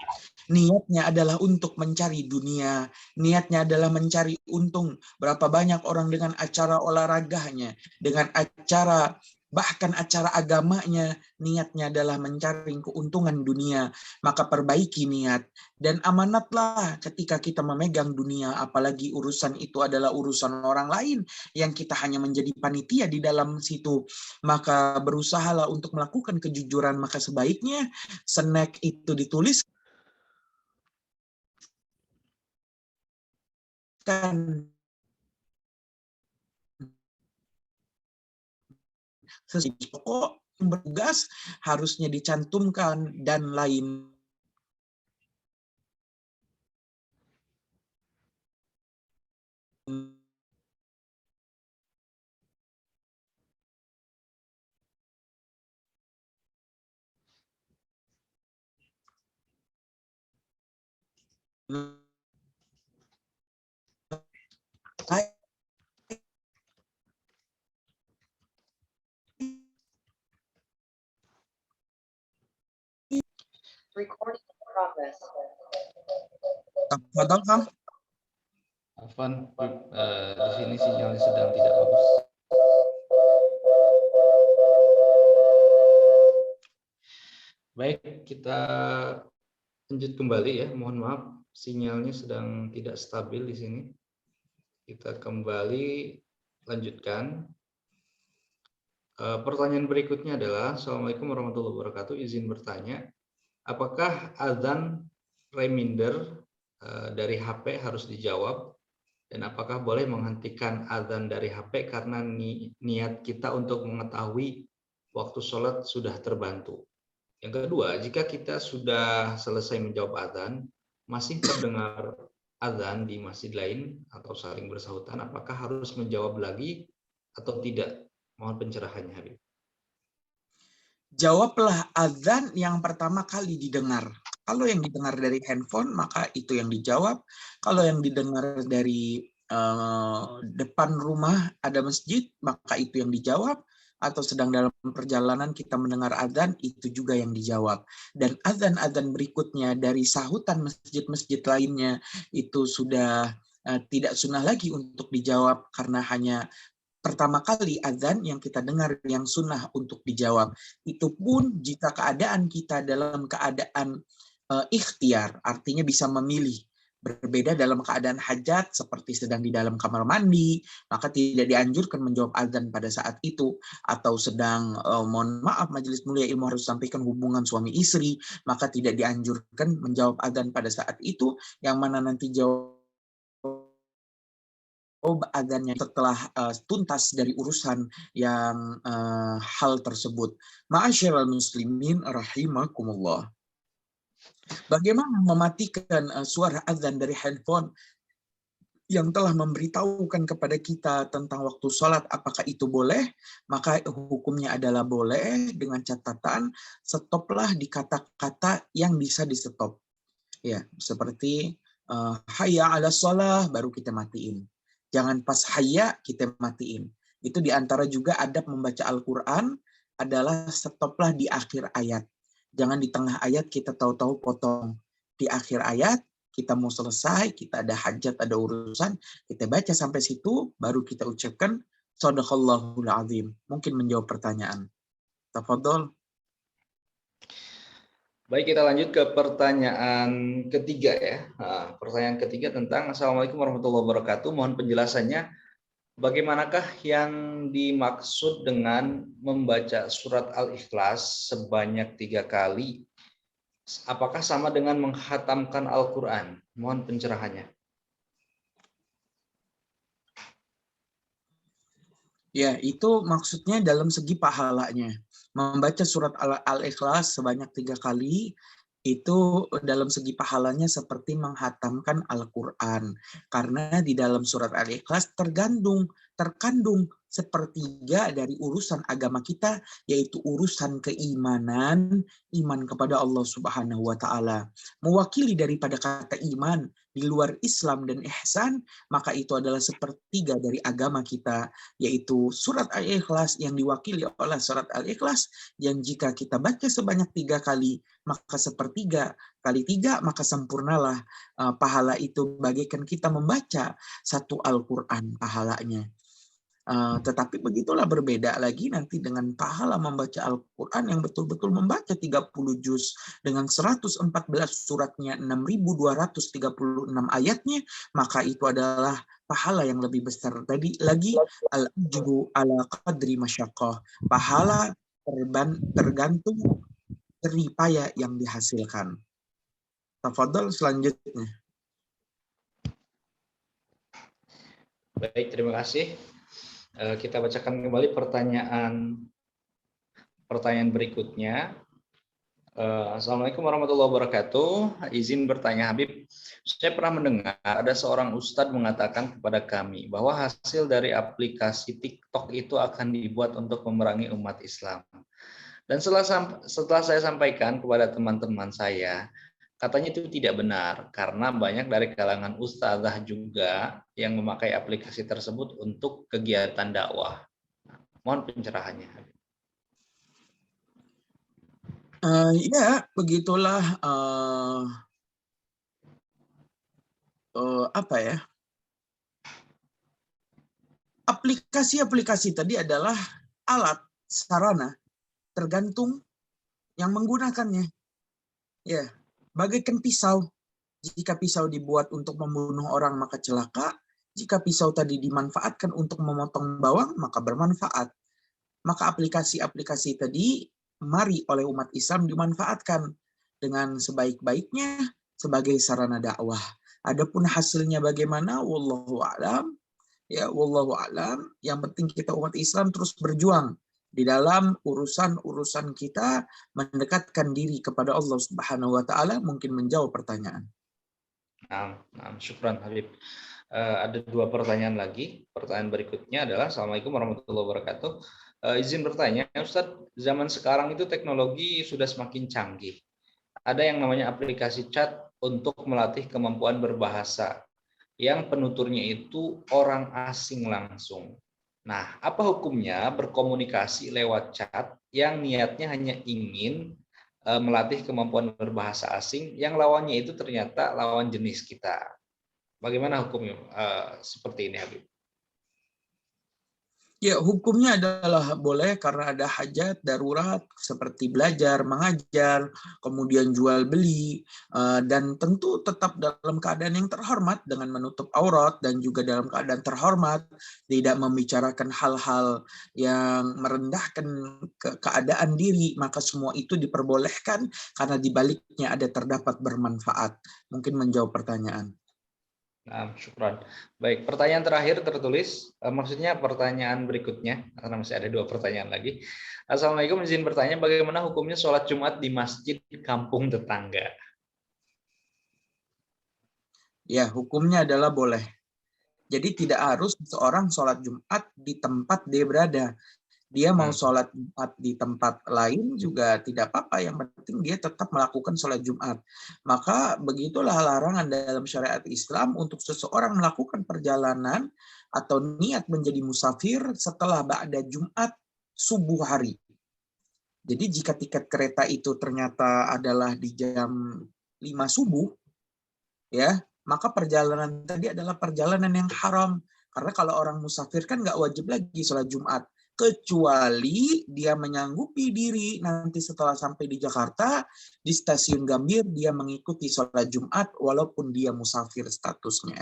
niatnya adalah untuk mencari dunia, niatnya adalah mencari untung. Berapa banyak orang dengan acara olahraganya, dengan acara bahkan acara agamanya, niatnya adalah mencari keuntungan dunia. Maka perbaiki niat dan amanatlah ketika kita memegang dunia, apalagi urusan itu adalah urusan orang lain yang kita hanya menjadi panitia di dalam situ. Maka berusahalah untuk melakukan kejujuran. Maka sebaiknya snack itu dituliskan sesuai pokok bertugas, harusnya dicantumkan dan lain. Tafadhol, Kang. Afwan, di sini sinyalnya sedang tidak bagus. Baik, kita lanjut kembali ya. Mohon maaf, sinyalnya sedang tidak stabil di sini. Kita kembali lanjutkan. Pertanyaan berikutnya adalah, Assalamualaikum warahmatullahi wabarakatuh. Izin bertanya, apakah azan reminder dari HP harus dijawab? Dan apakah boleh menghentikan azan dari HP karena niat kita untuk mengetahui waktu sholat sudah terbantu? Yang kedua, jika kita sudah selesai menjawab azan, masih terdengar azan di masjid lain atau saling bersahutan, apakah harus menjawab lagi atau tidak? Mohon pencerahannya, Habib. Jawablah azan yang pertama kali didengar. Kalau yang didengar dari handphone, maka itu yang dijawab. Kalau yang didengar dari depan rumah ada masjid, maka itu yang dijawab. Atau sedang dalam perjalanan kita mendengar azan, itu juga yang dijawab. Dan azan-azan berikutnya dari sahutan masjid-masjid lainnya, itu sudah tidak sunnah lagi untuk dijawab, karena hanya pertama kali azan yang kita dengar yang sunnah untuk dijawab. Itu pun jika keadaan kita dalam keadaan ikhtiar, artinya bisa memilih. Berbeda dalam keadaan hajat, seperti sedang di dalam kamar mandi, maka tidak dianjurkan menjawab azan pada saat itu. Atau sedang, mohon maaf, Majelis Mulia Ilmu harus sampaikan hubungan suami istri, maka tidak dianjurkan menjawab azan pada saat itu, yang mana nanti jawab azannya setelah tuntas dari urusan yang hal tersebut. Ma'asyiral muslimin rahimakumullah. Bagaimana mematikan suara azan dari handphone yang telah memberitahukan kepada kita tentang waktu sholat, apakah itu boleh? Maka hukumnya adalah boleh, dengan catatan stoplah di kata-kata yang bisa di stop. Ya, seperti hayya 'alas shalah baru kita matiin. Jangan pas hayya kita matiin. Itu diantara juga adab membaca Al-Quran adalah stoplah di akhir ayat. Jangan di tengah ayat kita tahu-tahu potong. Di akhir ayat kita mau selesai, kita ada hajat, ada urusan, kita baca sampai situ, baru kita ucapkan Shadaqallahul Azim. Mungkin menjawab pertanyaan. Tafadhol. Baik, kita lanjut ke pertanyaan ketiga ya. Nah, pertanyaan ketiga tentang Assalamualaikum warahmatullahi wabarakatuh. Mohon penjelasannya, bagaimanakah yang dimaksud dengan membaca surat Al-Ikhlas sebanyak 3 kali? Apakah sama dengan menghatamkan Al-Quran? Mohon pencerahannya. Ya, itu maksudnya dalam segi pahalanya. Membaca surat Al-Ikhlas sebanyak 3 kali, itu dalam segi pahalanya seperti menghatamkan Al-Quran. Karena di dalam surat Al-Ikhlas terkandung sepertiga dari urusan agama kita, yaitu urusan keimanan, iman kepada Allah Subhanahu wa Ta'ala. Mewakili daripada kata iman di luar Islam dan ihsan, maka itu adalah sepertiga dari agama kita, yaitu surat Al-Ikhlas yang diwakili oleh surat Al-Ikhlas, yang jika kita baca sebanyak 3 kali, maka sepertiga kali 3, maka sempurnalah pahala itu, bagaikan kita membaca satu Al-Quran pahalanya. Tetapi begitulah berbeda lagi nanti dengan pahala membaca Al-Quran yang betul-betul membaca 30 juz dengan 114 suratnya, 6.236 ayatnya, maka itu adalah pahala yang lebih besar. Tadi lagi al-ajru ala qadri masyaqqah. Pahala tergantung jerih payah yang dihasilkan. Tafadhol selanjutnya. Baik, terima kasih. Kita bacakan kembali pertanyaan berikutnya. Assalamualaikum warahmatullahi wabarakatuh. Izin bertanya, Habib. Saya pernah mendengar ada seorang ustadz mengatakan kepada kami bahwa hasil dari aplikasi TikTok itu akan dibuat untuk memerangi umat Islam. Dan setelah saya sampaikan kepada teman-teman saya, katanya itu tidak benar karena banyak dari kalangan ustadzah juga yang memakai aplikasi tersebut untuk kegiatan dakwah. Mohon pencerahannya. Ya, begitulah apa ya? Aplikasi-aplikasi tadi adalah alat, sarana, tergantung yang menggunakannya. Ya, bagaikan pisau. Jika pisau dibuat untuk membunuh orang maka celaka. Jika pisau tadi dimanfaatkan untuk memotong bawang maka bermanfaat. Maka aplikasi-aplikasi tadi mari oleh umat Islam dimanfaatkan dengan sebaik-baiknya sebagai sarana dakwah. Adapun hasilnya bagaimana, wallahu a'lam. Ya, wallahu a'lam. Yang penting kita umat Islam terus berjuang di dalam urusan-urusan kita mendekatkan diri kepada Allah Subhanahu wa taala. Mungkin menjawab pertanyaan. Nah, syukran Habib. Ada 2 pertanyaan lagi. Pertanyaan berikutnya adalah, Assalamualaikum warahmatullahi wabarakatuh. Izin bertanya, Ustadz, zaman sekarang itu teknologi sudah semakin canggih. Ada yang namanya aplikasi chat untuk melatih kemampuan berbahasa, yang penuturnya itu orang asing langsung. Nah, apa hukumnya berkomunikasi lewat chat yang niatnya hanya ingin melatih kemampuan berbahasa asing, yang lawannya itu ternyata lawan jenis kita? Bagaimana hukumnya seperti ini, Habib? Ya, hukumnya adalah boleh karena ada hajat darurat seperti belajar, mengajar, kemudian jual beli, dan tentu tetap dalam keadaan yang terhormat dengan menutup aurat dan juga dalam keadaan terhormat, tidak membicarakan hal-hal yang merendahkan keadaan diri, maka semua itu diperbolehkan karena di baliknya ada terdapat bermanfaat. Mungkin menjawab pertanyaan. Nah, syukran. Baik, pertanyaan terakhir tertulis, maksudnya pertanyaan berikutnya, karena masih ada 2 pertanyaan lagi. Assalamualaikum, izin bertanya, bagaimana hukumnya sholat Jumat di masjid kampung tetangga? Ya, hukumnya adalah boleh. Jadi tidak harus seorang sholat Jumat di tempat dia berada. Dia mau sholat Jumat di tempat lain juga tidak apa-apa. Yang penting dia tetap melakukan sholat Jumat. Maka begitulah larangan dalam syariat Islam untuk seseorang melakukan perjalanan atau niat menjadi musafir setelah ba'da Jumat subuh hari. Jadi jika tiket kereta itu ternyata adalah di jam 5 subuh, ya, maka perjalanan tadi adalah perjalanan yang haram. Karena kalau orang musafir kan nggak wajib lagi sholat Jumat. Kecuali dia menyanggupi diri nanti setelah sampai di Jakarta, di stasiun Gambir, dia mengikuti sholat Jumat walaupun dia musafir statusnya.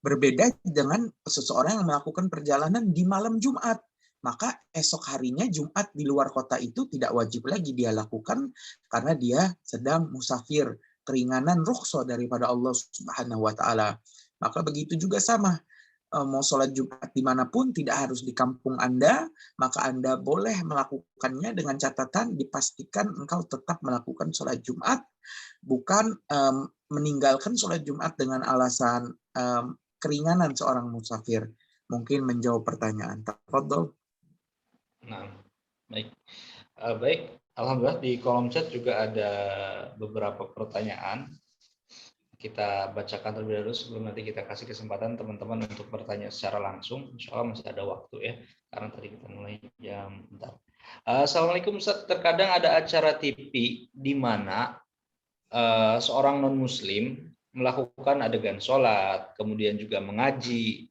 Berbeda dengan seseorang yang melakukan perjalanan di malam Jumat. Maka esok harinya Jumat di luar kota itu tidak wajib lagi dia lakukan karena dia sedang musafir. Keringanan rukhsah daripada Allah Subhanahu wa taala. Maka begitu juga sama. Mau sholat Jumat dimanapun, tidak harus di kampung Anda, maka Anda boleh melakukannya dengan catatan dipastikan engkau tetap melakukan sholat Jumat, bukan meninggalkan sholat Jumat dengan alasan keringanan seorang musafir. Mungkin menjawab pertanyaan. Tafadhol. Nah, baik. Baik, alhamdulillah di kolom chat juga ada beberapa pertanyaan. Kita bacakan terlebih dahulu sebelum nanti kita kasih kesempatan teman-teman untuk bertanya secara langsung. Insya Allah masih ada waktu ya, karena tadi kita mulai jam 4. Assalamualaikum Ustaz, terkadang ada acara TV di mana seorang non-muslim melakukan adegan sholat, kemudian juga mengaji,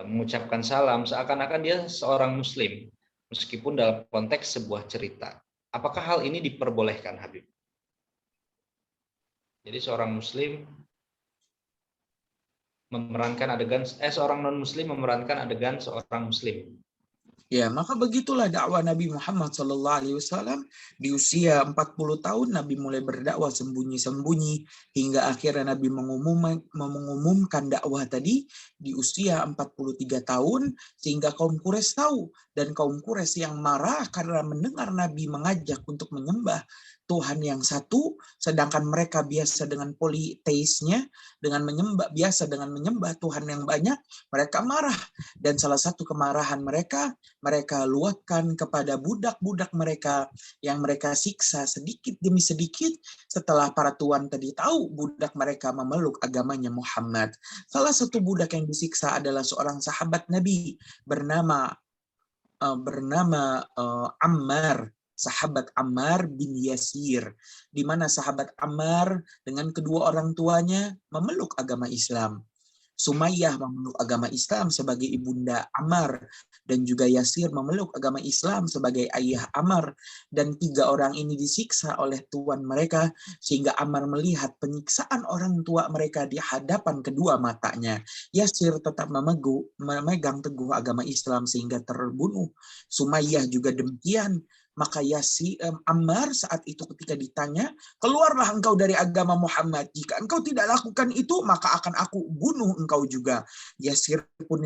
mengucapkan salam, seakan-akan dia seorang muslim, meskipun dalam konteks sebuah cerita. Apakah hal ini diperbolehkan, Habib? Jadi seorang muslim memerankan adegan, seorang non-muslim memerankan adegan seorang muslim. Ya, maka begitulah dakwah Nabi Muhammad SAW. Di usia 40 tahun Nabi mulai berdakwah sembunyi-sembunyi hingga akhirnya Nabi mengumumkan dakwah tadi di usia 43 tahun sehingga kaum Quraisy tahu, dan kaum Quraisy yang marah karena mendengar Nabi mengajak untuk menyembah Tuhan yang satu, sedangkan mereka biasa dengan politeisnya, dengan menyembah Tuhan yang banyak, mereka marah. Dan salah satu kemarahan mereka luapkan kepada budak-budak mereka yang mereka siksa sedikit demi sedikit setelah para tuan tadi tahu budak mereka memeluk agamanya Muhammad. Salah satu budak yang disiksa adalah seorang sahabat Nabi bernama Ammar. sahabat Ammar bin Yasir, di mana sahabat Ammar dengan kedua orang tuanya memeluk agama Islam. Sumayyah memeluk agama Islam sebagai ibunda Ammar, dan juga Yasir memeluk agama Islam sebagai ayah Ammar, dan tiga orang ini disiksa oleh tuan mereka sehingga Ammar melihat penyiksaan orang tua mereka di hadapan kedua matanya. Yasir tetap memegang teguh agama Islam sehingga terbunuh. Sumayyah juga demikian. Maka Ammar saat itu ketika ditanya, keluarlah engkau dari agama Muhammad. Jika engkau tidak lakukan itu, maka akan aku bunuh engkau juga. Yasir pun,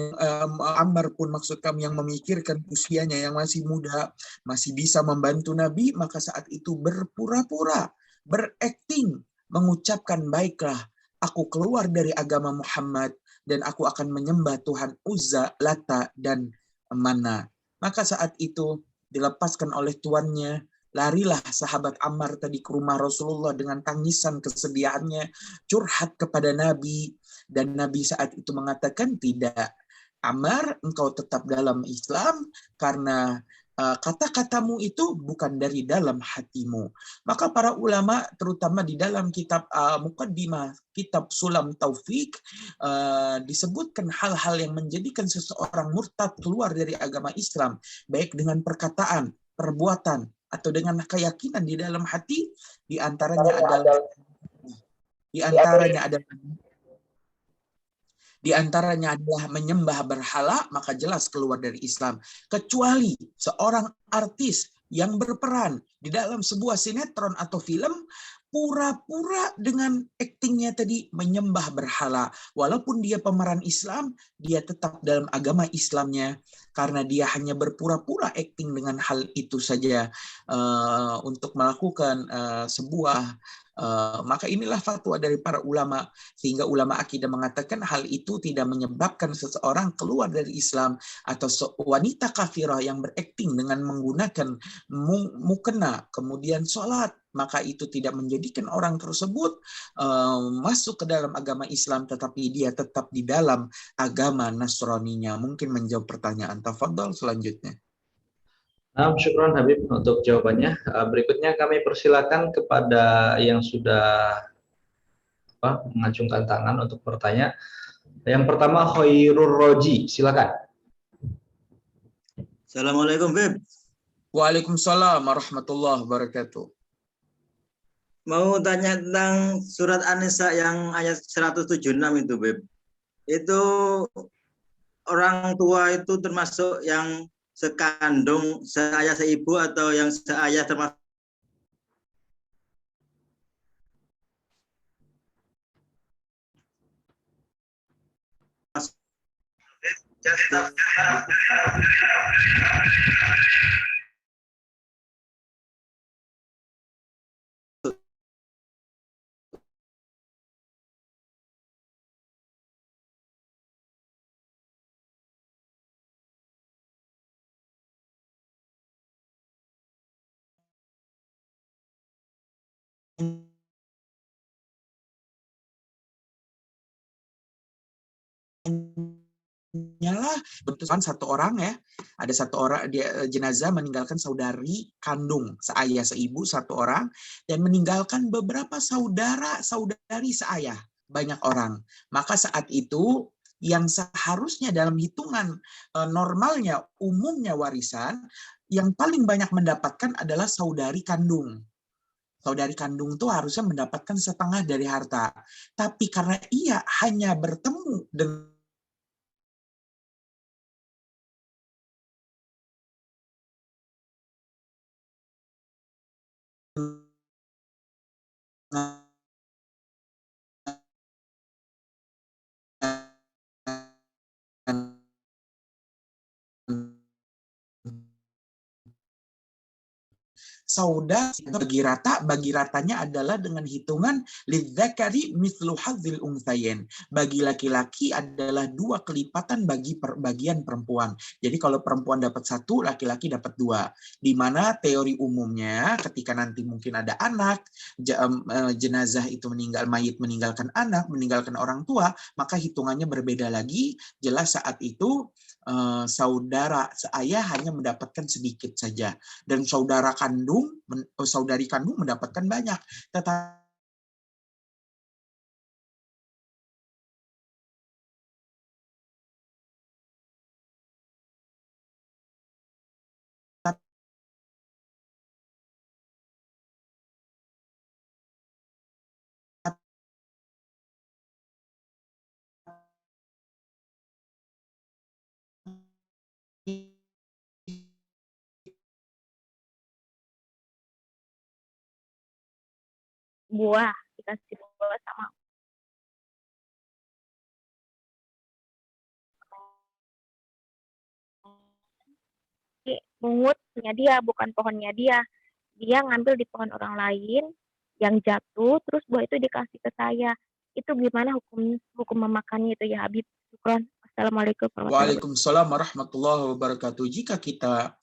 Ammar pun maksud kami yang memikirkan usianya yang masih muda, masih bisa membantu Nabi, maka saat itu berpura-pura, berakting, mengucapkan, baiklah, aku keluar dari agama Muhammad dan aku akan menyembah Tuhan Uzza, Lata, dan Mana. Maka saat itu dilepaskan oleh tuannya, larilah sahabat Ammar tadi ke rumah Rasulullah dengan tangisan kesedihannya, curhat kepada Nabi, dan Nabi saat itu mengatakan, tidak, Ammar, engkau tetap dalam Islam karena kata-katamu itu bukan dari dalam hatimu. Maka para ulama, terutama di dalam kitab Muqaddimah, kitab Sulam Taufik, disebutkan hal-hal yang menjadikan seseorang murtad keluar dari agama Islam, baik dengan perkataan, perbuatan, atau dengan keyakinan di dalam hati. Di antaranya adalah menyembah berhala, maka jelas keluar dari Islam. Kecuali seorang artis yang berperan di dalam sebuah sinetron atau film, pura-pura dengan aktingnya tadi menyembah berhala. Walaupun dia pemeran Islam, dia tetap dalam agama Islamnya, karena dia hanya berpura-pura akting dengan hal itu saja untuk melakukan sebuah maka inilah fatwa dari para ulama, sehingga ulama akidah mengatakan hal itu tidak menyebabkan seseorang keluar dari Islam, atau wanita kafirah yang berakting dengan menggunakan mukena kemudian sholat, maka itu tidak menjadikan orang tersebut masuk ke dalam agama Islam, tetapi dia tetap di dalam agama Nasraninya. Mungkin menjawab pertanyaan. Tafadhol selanjutnya. Nah, syukron Habib untuk jawabannya. Berikutnya kami persilakan kepada yang sudah mengacungkan tangan untuk bertanya. Yang pertama Khairul Roji, silakan. Assalamualaikum, Beb. Waalaikumsalam warahmatullahi wabarakatuh. Mau tanya tentang surat An-Nisa yang ayat 176 itu, Beb. Itu orang tua itu termasuk yang sekandung, seayah seibu, atau yang seayah termasuk Nyalah bentukan satu orang ya, ada satu orang dia jenazah meninggalkan saudari kandung seayah seibu satu orang, dan meninggalkan beberapa saudari seayah banyak orang. Maka saat itu yang seharusnya dalam hitungan normalnya umumnya warisan, yang paling banyak mendapatkan adalah saudari kandung. Saudari kandung itu harusnya mendapatkan setengah dari harta, tapi karena ia hanya bertemu dengan saudara bagi ratanya adalah dengan hitungan lidzakari mithlu hadzil unthayain. Bagi laki-laki adalah 2 kelipatan bagi bagian perempuan. Jadi kalau perempuan dapat 1, laki-laki dapat 2. Di mana teori umumnya ketika nanti mungkin ada anak, jenazah itu mayit meninggalkan anak, meninggalkan orang tua, maka hitungannya berbeda lagi. Jelas saat itu saudara seayah hanya mendapatkan sedikit saja, dan saudari kandung mendapatkan banyak. Tetapi buah, dikasih buah sama mungut punya dia, bukan pohonnya dia. Dia ngambil di pohon orang lain yang jatuh, terus buah itu dikasih ke saya. Itu gimana hukum memakannya itu ya Habib? Syukran. Assalamualaikum warahmatullahi wabarakatuh. Waalaikumsalam warahmatullahi wabarakatuh. Jika kita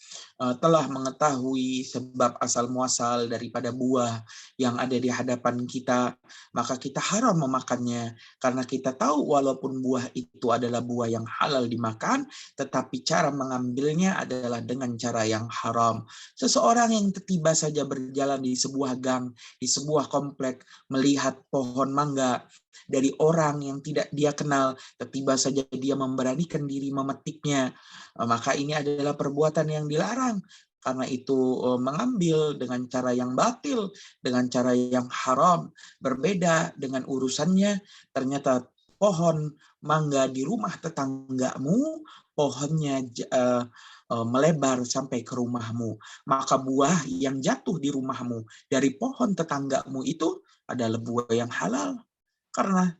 telah mengetahui sebab asal muasal daripada buah yang ada di hadapan kita, maka kita haram memakannya. Karena kita tahu walaupun buah itu adalah buah yang halal dimakan, tetapi cara mengambilnya adalah dengan cara yang haram. Seseorang yang tiba saja berjalan di sebuah gang, di sebuah komplek, melihat pohon mangga dari orang yang tidak dia kenal, tiba saja dia memberanikan diri memetiknya, maka ini adalah perbuatan yang dilarang. Karena itu mengambil dengan cara yang batil, dengan cara yang haram, berbeda dengan urusannya. Ternyata pohon mangga di rumah tetanggamu, pohonnya melebar sampai ke rumahmu. Maka buah yang jatuh di rumahmu dari pohon tetanggamu itu adalah buah yang halal. Karena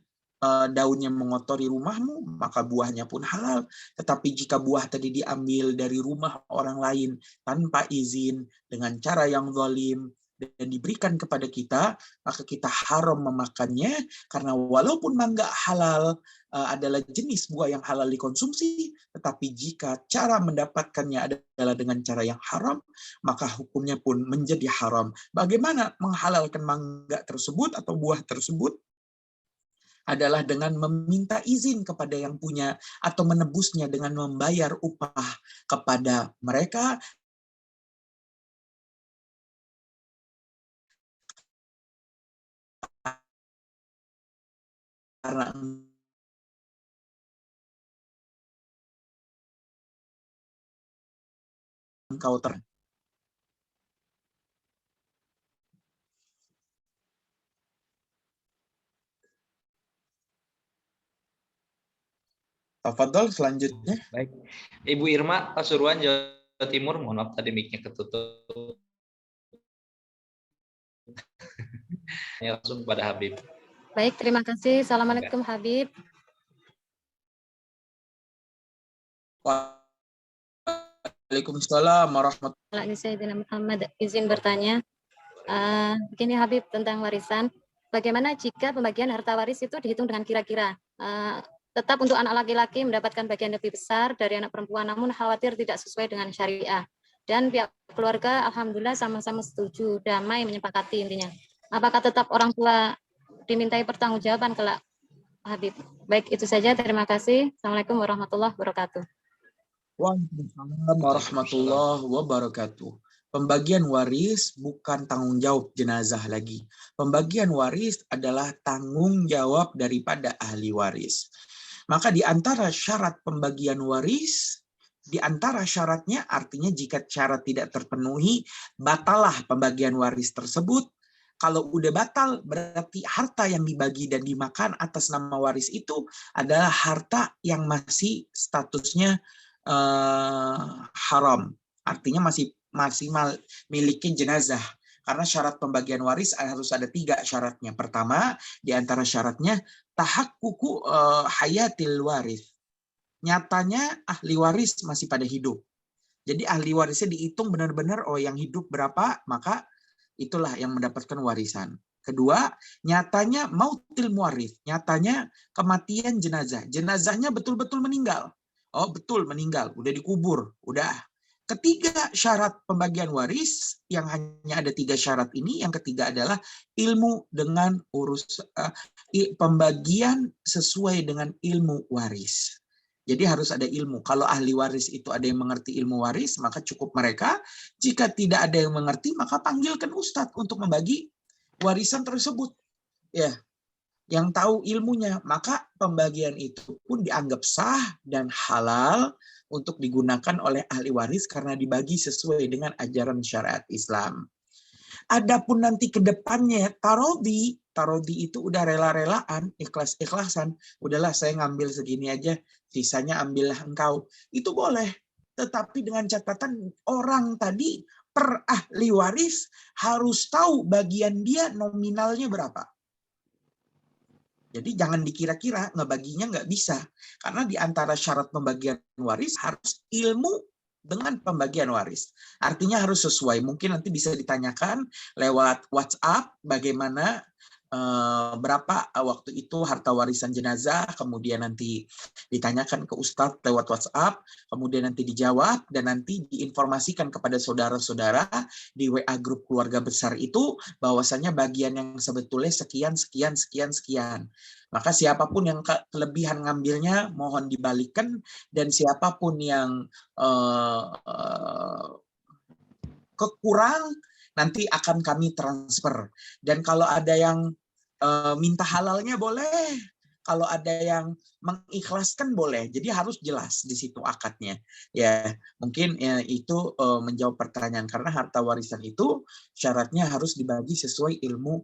daunnya mengotori rumahmu, maka buahnya pun halal. Tetapi jika buah tadi diambil dari rumah orang lain tanpa izin, dengan cara yang zalim, dan diberikan kepada kita, maka kita haram memakannya, karena walaupun mangga halal adalah jenis buah yang halal dikonsumsi, tetapi jika cara mendapatkannya adalah dengan cara yang haram, maka hukumnya pun menjadi haram. Bagaimana menghalalkan mangga tersebut atau buah tersebut? Adalah dengan meminta izin kepada yang punya atau menebusnya dengan membayar upah kepada mereka. Karena engkau Tafadhol selanjutnya. Baik. Ibu Irma, Pasuruan, Jawa Timur. Mohon maaf tadi mic-nya ketutup. Ya, langsung kepada Habib. Baik, terima kasih. Assalamualaikum Habib. Waalaikumsalam warahmatullahi wabarakatuh. Muhammad, izin bertanya. Begini Habib, tentang warisan. Bagaimana jika pembagian harta waris itu dihitung dengan kira-kira? Tetap untuk anak laki-laki mendapatkan bagian lebih besar dari anak perempuan, namun khawatir tidak sesuai dengan syariah. Dan pihak keluarga alhamdulillah sama-sama setuju, damai, menyepakati intinya. Apakah tetap orang tua dimintai pertanggungjawaban kelak, Habib? Baik, itu saja. Terima kasih. Assalamualaikum warahmatullahi wabarakatuh. Waalaikumsalam warahmatullahi wabarakatuh. Pembagian waris bukan tanggung jawab jenazah lagi. Pembagian waris adalah tanggung jawab daripada ahli waris. Maka di antara syarat pembagian waris, di antara syaratnya artinya jika syarat tidak terpenuhi, batalah pembagian waris tersebut. Kalau udah batal, berarti harta yang dibagi dan dimakan atas nama waris itu adalah harta yang masih statusnya haram. Artinya masih miliki jenazah. Karena syarat pembagian waris harus ada 3 syaratnya. Pertama, di antara syaratnya tahakkuku hayatil waris. Nyatanya ahli waris masih pada hidup. Jadi ahli warisnya dihitung benar-benar, oh yang hidup berapa, maka itulah yang mendapatkan warisan. Kedua, nyatanya mautil muwarith, nyatanya kematian jenazah. Jenazahnya betul-betul meninggal. Oh betul meninggal, udah dikubur, udah. Ketiga syarat pembagian waris, yang hanya ada 3 syarat ini. Yang ketiga adalah ilmu dengan pembagian sesuai dengan ilmu waris. Jadi harus ada ilmu. Kalau ahli waris itu ada yang mengerti ilmu waris, maka cukup mereka. Jika tidak ada yang mengerti, maka panggilkan ustadz untuk membagi warisan tersebut. Ya, yang tahu ilmunya, maka pembagian itu pun dianggap sah dan halal untuk digunakan oleh ahli waris karena dibagi sesuai dengan ajaran syariat Islam. Adapun nanti ke depannya tarodi itu udah rela-relaan, ikhlas-ikhlasan. Udahlah saya ngambil segini aja, sisanya ambillah engkau. Itu boleh. Tetapi dengan catatan orang tadi per ahli waris harus tahu bagian dia nominalnya berapa. Jadi jangan dikira-kira, ngebaginya nggak bisa. Karena di antara syarat pembagian waris harus ilmu dengan pembagian waris. Artinya harus sesuai. Mungkin nanti bisa ditanyakan lewat WhatsApp bagaimana berapa waktu itu harta warisan jenazah, kemudian nanti ditanyakan ke Ustadz lewat WhatsApp, kemudian nanti dijawab, dan nanti diinformasikan kepada saudara-saudara di WA grup keluarga besar itu, bahwasanya bagian yang sebetulnya sekian, sekian, sekian, sekian. Maka siapapun yang kelebihan ngambilnya, mohon dibalikan, dan siapapun yang kekurang, nanti akan kami transfer. Dan kalau ada yang minta halalnya boleh, kalau ada yang mengikhlaskan boleh. Jadi harus jelas di situ akadnya. Ya, mungkin ya, itu menjawab pertanyaan, karena harta warisan itu syaratnya harus dibagi sesuai ilmu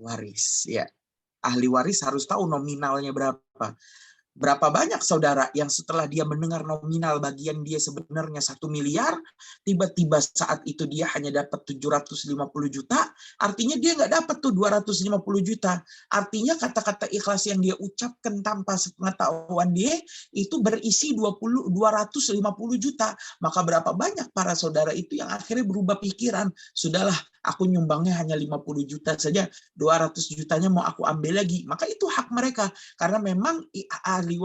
waris. Ya, ahli waris harus tahu nominalnya berapa. Berapa banyak saudara yang setelah dia mendengar nominal bagian dia sebenarnya 1 miliar, tiba-tiba saat itu dia hanya dapat 750 juta, artinya dia nggak dapat tuh 250 juta. Artinya kata-kata ikhlas yang dia ucapkan tanpa sepengetahuan dia, itu berisi 250 juta. Maka berapa banyak para saudara itu yang akhirnya berubah pikiran, sudahlah, aku nyumbangnya hanya 50 juta saja, 200 jutanya mau aku ambil lagi. Maka itu hak mereka, karena memang ahli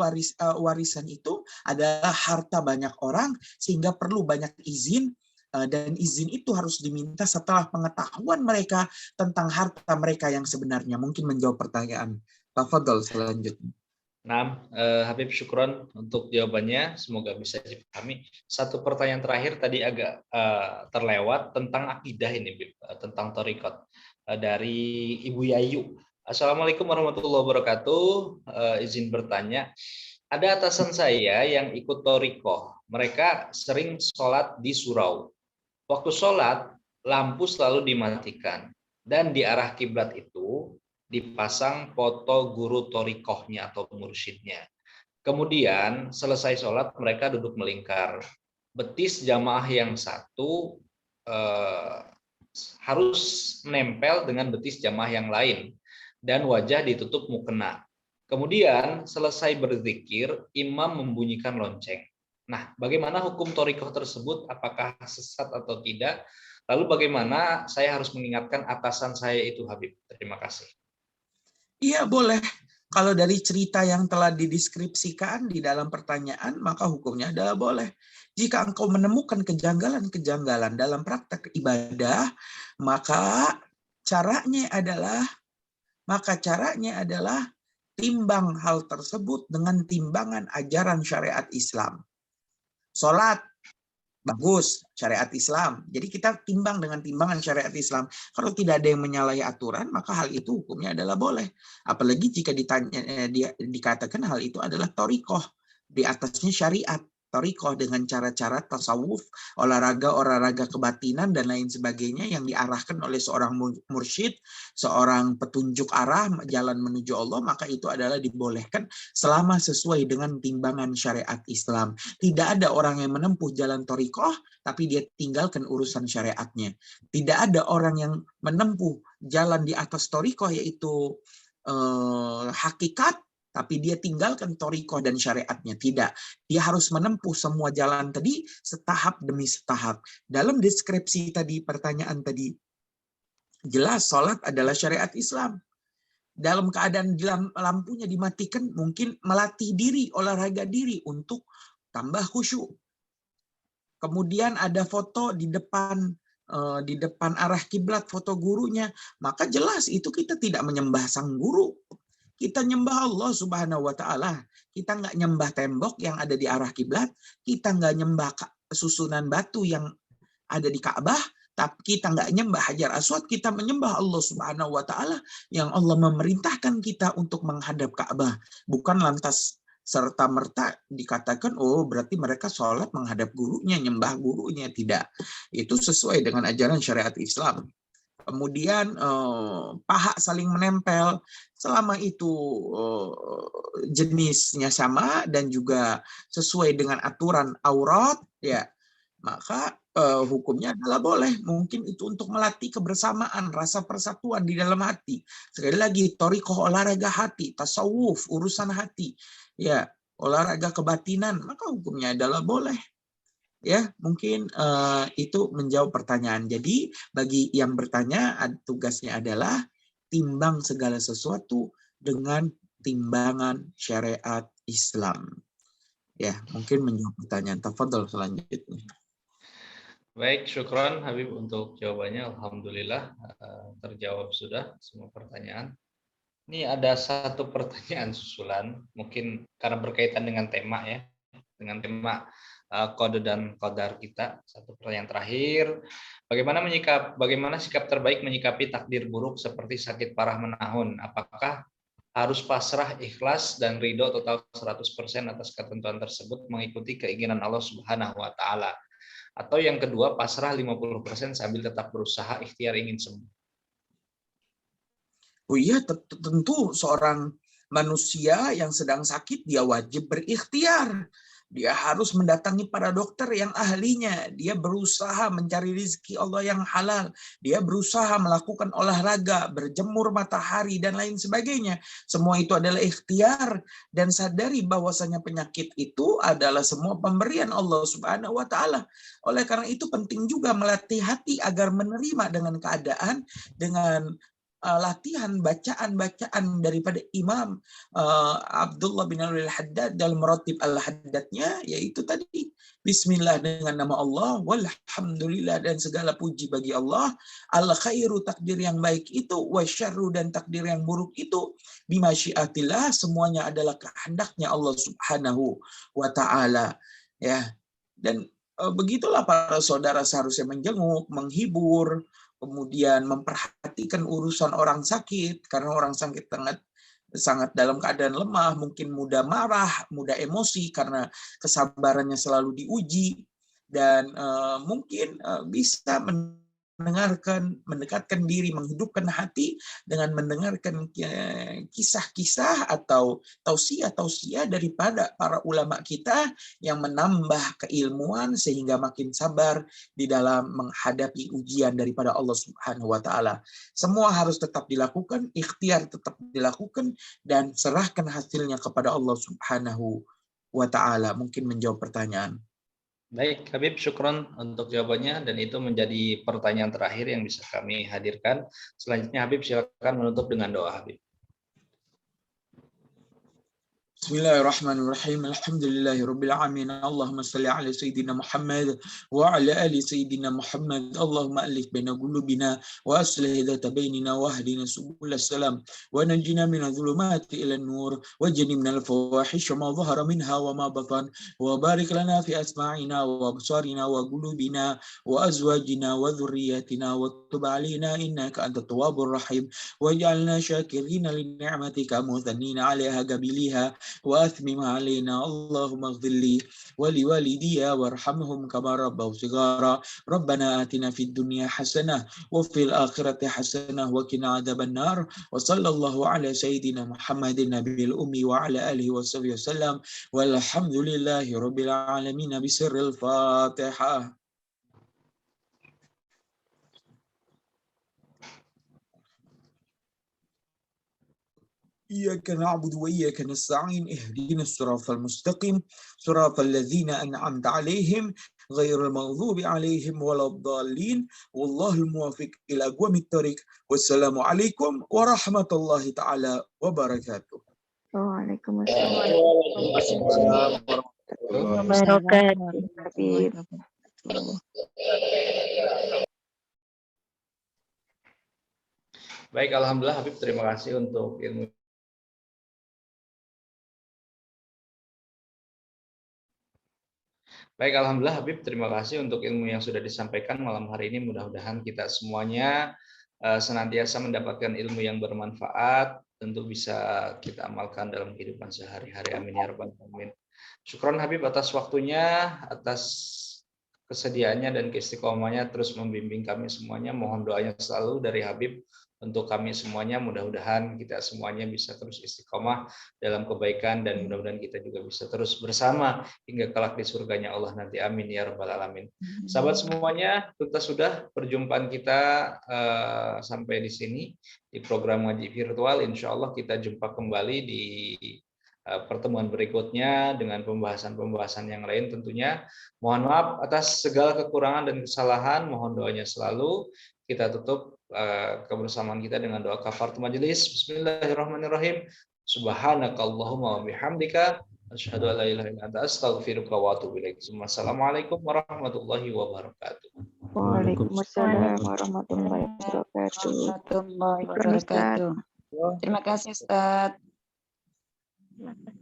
warisan itu adalah harta banyak orang, sehingga perlu banyak izin, dan izin itu harus diminta setelah pengetahuan mereka tentang harta mereka yang sebenarnya. Mungkin menjawab pertanyaan Tafadhol selanjutnya. Nah, Habib syukron untuk jawabannya, semoga bisa dipahami. Satu pertanyaan terakhir tadi agak terlewat tentang akidah ini, Bib, tentang thariqat, dari Ibu Yayu. Assalamualaikum warahmatullahi wabarakatuh. Izin bertanya, ada atasan saya yang ikut thariqah. Mereka sering sholat di surau. Waktu sholat, lampu selalu dimatikan, dan di arah kiblat itu dipasang foto guru thariqahnya atau mursyidnya. Kemudian selesai sholat mereka duduk melingkar. Betis jamaah yang satu harus nempel dengan betis jamaah yang lain dan wajah ditutup mukena. Kemudian selesai berzikir, imam membunyikan lonceng. Nah, bagaimana hukum thariqah tersebut? Apakah sesat atau tidak? Lalu bagaimana saya harus mengingatkan atasan saya itu, Habib? Terima kasih. Iya, boleh. Kalau dari cerita yang telah dideskripsikan di dalam pertanyaan, maka hukumnya adalah boleh. Jika engkau menemukan kejanggalan-kejanggalan dalam praktek ibadah, maka caranya adalah timbang hal tersebut dengan timbangan ajaran syariat Islam. Sholat, bagus, syariat Islam. Jadi kita timbang dengan timbangan syariat Islam. Kalau tidak ada yang menyalahi aturan, maka hal itu hukumnya adalah boleh. Apalagi jika dikatakan hal itu adalah thariqah, di atasnya syariat. Thariqah dengan cara-cara tasawuf, olahraga kebatinan, dan lain sebagainya yang diarahkan oleh seorang mursyid, seorang petunjuk arah jalan menuju Allah, maka itu adalah dibolehkan selama sesuai dengan timbangan syariat Islam. Tidak ada orang yang menempuh jalan thariqah tapi dia tinggalkan urusan syariatnya. Tidak ada orang yang menempuh jalan di atas thariqah, yaitu hakikat, tapi dia tinggalkan thariqah dan syariatnya. Tidak. Dia harus menempuh semua jalan tadi setahap demi setahap. Dalam deskripsi tadi, pertanyaan tadi, jelas sholat adalah syariat Islam. Dalam keadaan lampunya dimatikan, mungkin melatih diri, olahraga diri untuk tambah khusyuk. Kemudian ada foto di depan arah kiblat, foto gurunya, maka jelas itu kita tidak menyembah sang guru. Kita nyembah Allah Subhanahu wa taala. Kita nggak nyembah tembok yang ada di arah kiblat, kita nggak nyembah susunan batu yang ada di Ka'bah, tapi kita nggak nyembah Hajar Aswad, kita menyembah Allah Subhanahu wa taala yang Allah memerintahkan kita untuk menghadap Ka'bah. Bukan lantas serta-merta dikatakan, oh berarti mereka sholat menghadap gurunya, nyembah gurunya. Tidak. Itu sesuai dengan ajaran syariat Islam. Kemudian paha saling menempel, selama itu jenisnya sama dan juga sesuai dengan aturan aurat, ya maka hukumnya adalah boleh. Mungkin itu untuk melatih kebersamaan, rasa persatuan di dalam hati. Sekali lagi, thariqah olahraga hati, tasawuf urusan hati, ya olahraga kebatinan, maka hukumnya adalah boleh. Ya, mungkin itu menjawab pertanyaan. Jadi bagi yang bertanya, tugasnya adalah timbang segala sesuatu dengan timbangan syariat Islam. Ya, mungkin menjawab pertanyaan. Tafadhol selanjutnya. Baik, syukron Habib untuk jawabannya. Alhamdulillah terjawab sudah semua pertanyaan. Ini ada satu pertanyaan susulan, mungkin karena berkaitan dengan tema ya, dengan tema kode dan qadar kita. Satu pertanyaan terakhir, bagaimana sikap terbaik menyikapi takdir buruk seperti sakit parah menahun? Apakah harus pasrah, ikhlas, dan ridho total 100% atas ketentuan tersebut mengikuti keinginan Allah Subhanahu wa taala? Atau yang kedua, pasrah 50% sambil tetap berusaha ikhtiar ingin sembuh? Oh iya, tentu seorang manusia yang sedang sakit, dia wajib berikhtiar. Dia harus mendatangi para dokter yang ahlinya. Dia berusaha mencari rezeki Allah yang halal. Dia berusaha melakukan olahraga, berjemur matahari, dan lain sebagainya. Semua itu adalah ikhtiar. Dan sadari bahwasanya penyakit itu adalah semua pemberian Allah Subhanahu wa taala. Oleh karena itu penting juga melatih hati agar menerima dengan keadaan, dengan latihan bacaan-bacaan daripada Imam Abdullah bin Al-Haddad dalam Maratib Al-Haddadnya, yaitu tadi Bismillah dengan nama Allah, walhamdulillah dan segala puji bagi Allah, al-khairu takdir yang baik itu, wasyarru dan takdir yang buruk itu, bimasyiatillah semuanya adalah kehendaknya Allah Subhanahu wa taala. Ya. Dan begitulah para saudara seharusnya menjenguk, menghibur, kemudian memperhatikan urusan orang sakit, karena orang sakit sangat dalam keadaan lemah, mungkin mudah marah, mudah emosi karena kesabarannya selalu diuji, dan mungkin bisa mendekatkan diri, menghidupkan hati dengan mendengarkan kisah-kisah atau tausiah-tausiah daripada para ulama kita yang menambah keilmuan sehingga makin sabar di dalam menghadapi ujian daripada Allah Subhanahu wa taala. Semua harus tetap dilakukan, ikhtiar tetap dilakukan, dan serahkan hasilnya kepada Allah Subhanahu wa taala. Mungkin menjawab pertanyaan. Baik, Habib, syukron untuk jawabannya, dan itu menjadi pertanyaan terakhir yang bisa kami hadirkan. Selanjutnya Habib silakan menutup dengan doa, Habib. Bismillahirrahmanirrahim. Alhamdulillahirabbil alamin. Allahumma shalli ala sayyidina Muhammad wa ala ali sayyidina Muhammad. Allahumma alif baina qulubina wa aslih dhata bainina wa hdina subul salam wa najjina min adh-dhulumati ila an-nur wa jannibna al-fawahisha ma dhahara minha wa ma batan wa barik lana fi asma'ina wa absarina wa qulubina wa azwajina wa dhurriyyatina wa tub alaina innaka antat tawwabur rahim waj'alna syakirina li ni'matika muthanina 'alaiha qabiliha وأثمم علينا اللهم اغفر لي ولوالدي وارحمهم كما ربوا صغارا ربنا آتنا في الدنيا حسنة وفي الآخرة حسنة وقنا عذاب النار وصلى الله على سيدنا محمد النبي الأمي وعلى آله وصحبه وسلم والحمد لله رب العالمين بسر الفاتحة. إياك نعبد وإياك نستعين اهدنا الصراط المستقيم صراط الذين أنعمت عليهم غير المغضوب عليهم ولا الضالين والله الموافق إلى أقوم الطريق والسلام عليكم ورحمة الله تعالى وبركاته. Waalaikumsalam Waalaikumsalam warahmatullahi wabarakatuh. Habib. Baik, alhamdulillah Habib, terima kasih untuk ilmu. Baik, alhamdulillah Habib, terima kasih untuk ilmu yang sudah disampaikan malam hari ini. Mudah-mudahan kita semuanya senantiasa mendapatkan ilmu yang bermanfaat, tentu bisa kita amalkan dalam kehidupan sehari-hari. Amin ya rabbal alamin. Syukron Habib atas waktunya, atas kesediaannya dan keistiqomahnya terus membimbing kami semuanya. Mohon doanya selalu dari Habib untuk kami semuanya. Mudah-mudahan kita semuanya bisa terus istiqomah dalam kebaikan dan mudah-mudahan kita juga bisa terus bersama hingga kelak di surganya Allah nanti. Amin ya rabbal alamin. Sahabat semuanya, tuntas sudah perjumpaan kita sampai di sini di program ngaji virtual. Insya Allah kita jumpa kembali di pertemuan berikutnya dengan pembahasan-pembahasan yang lain tentunya. Mohon maaf atas segala kekurangan dan kesalahan, mohon doanya selalu. Kita tutup kebersamaan kita dengan doa kafaratul majelis. Bismillahirrahmanirrahim. Subhanakallahumma wa bihamdika asyhadu an la ilaha illa anta astaghfiruka wa atubu ilaik. Assalamualaikum warahmatullahi wabarakatuh. Waalaikumsalam warahmatullahi wabarakatuh. Warahmatullahi wabarakatuh. Terima kasih Ustaz. Terima kasih.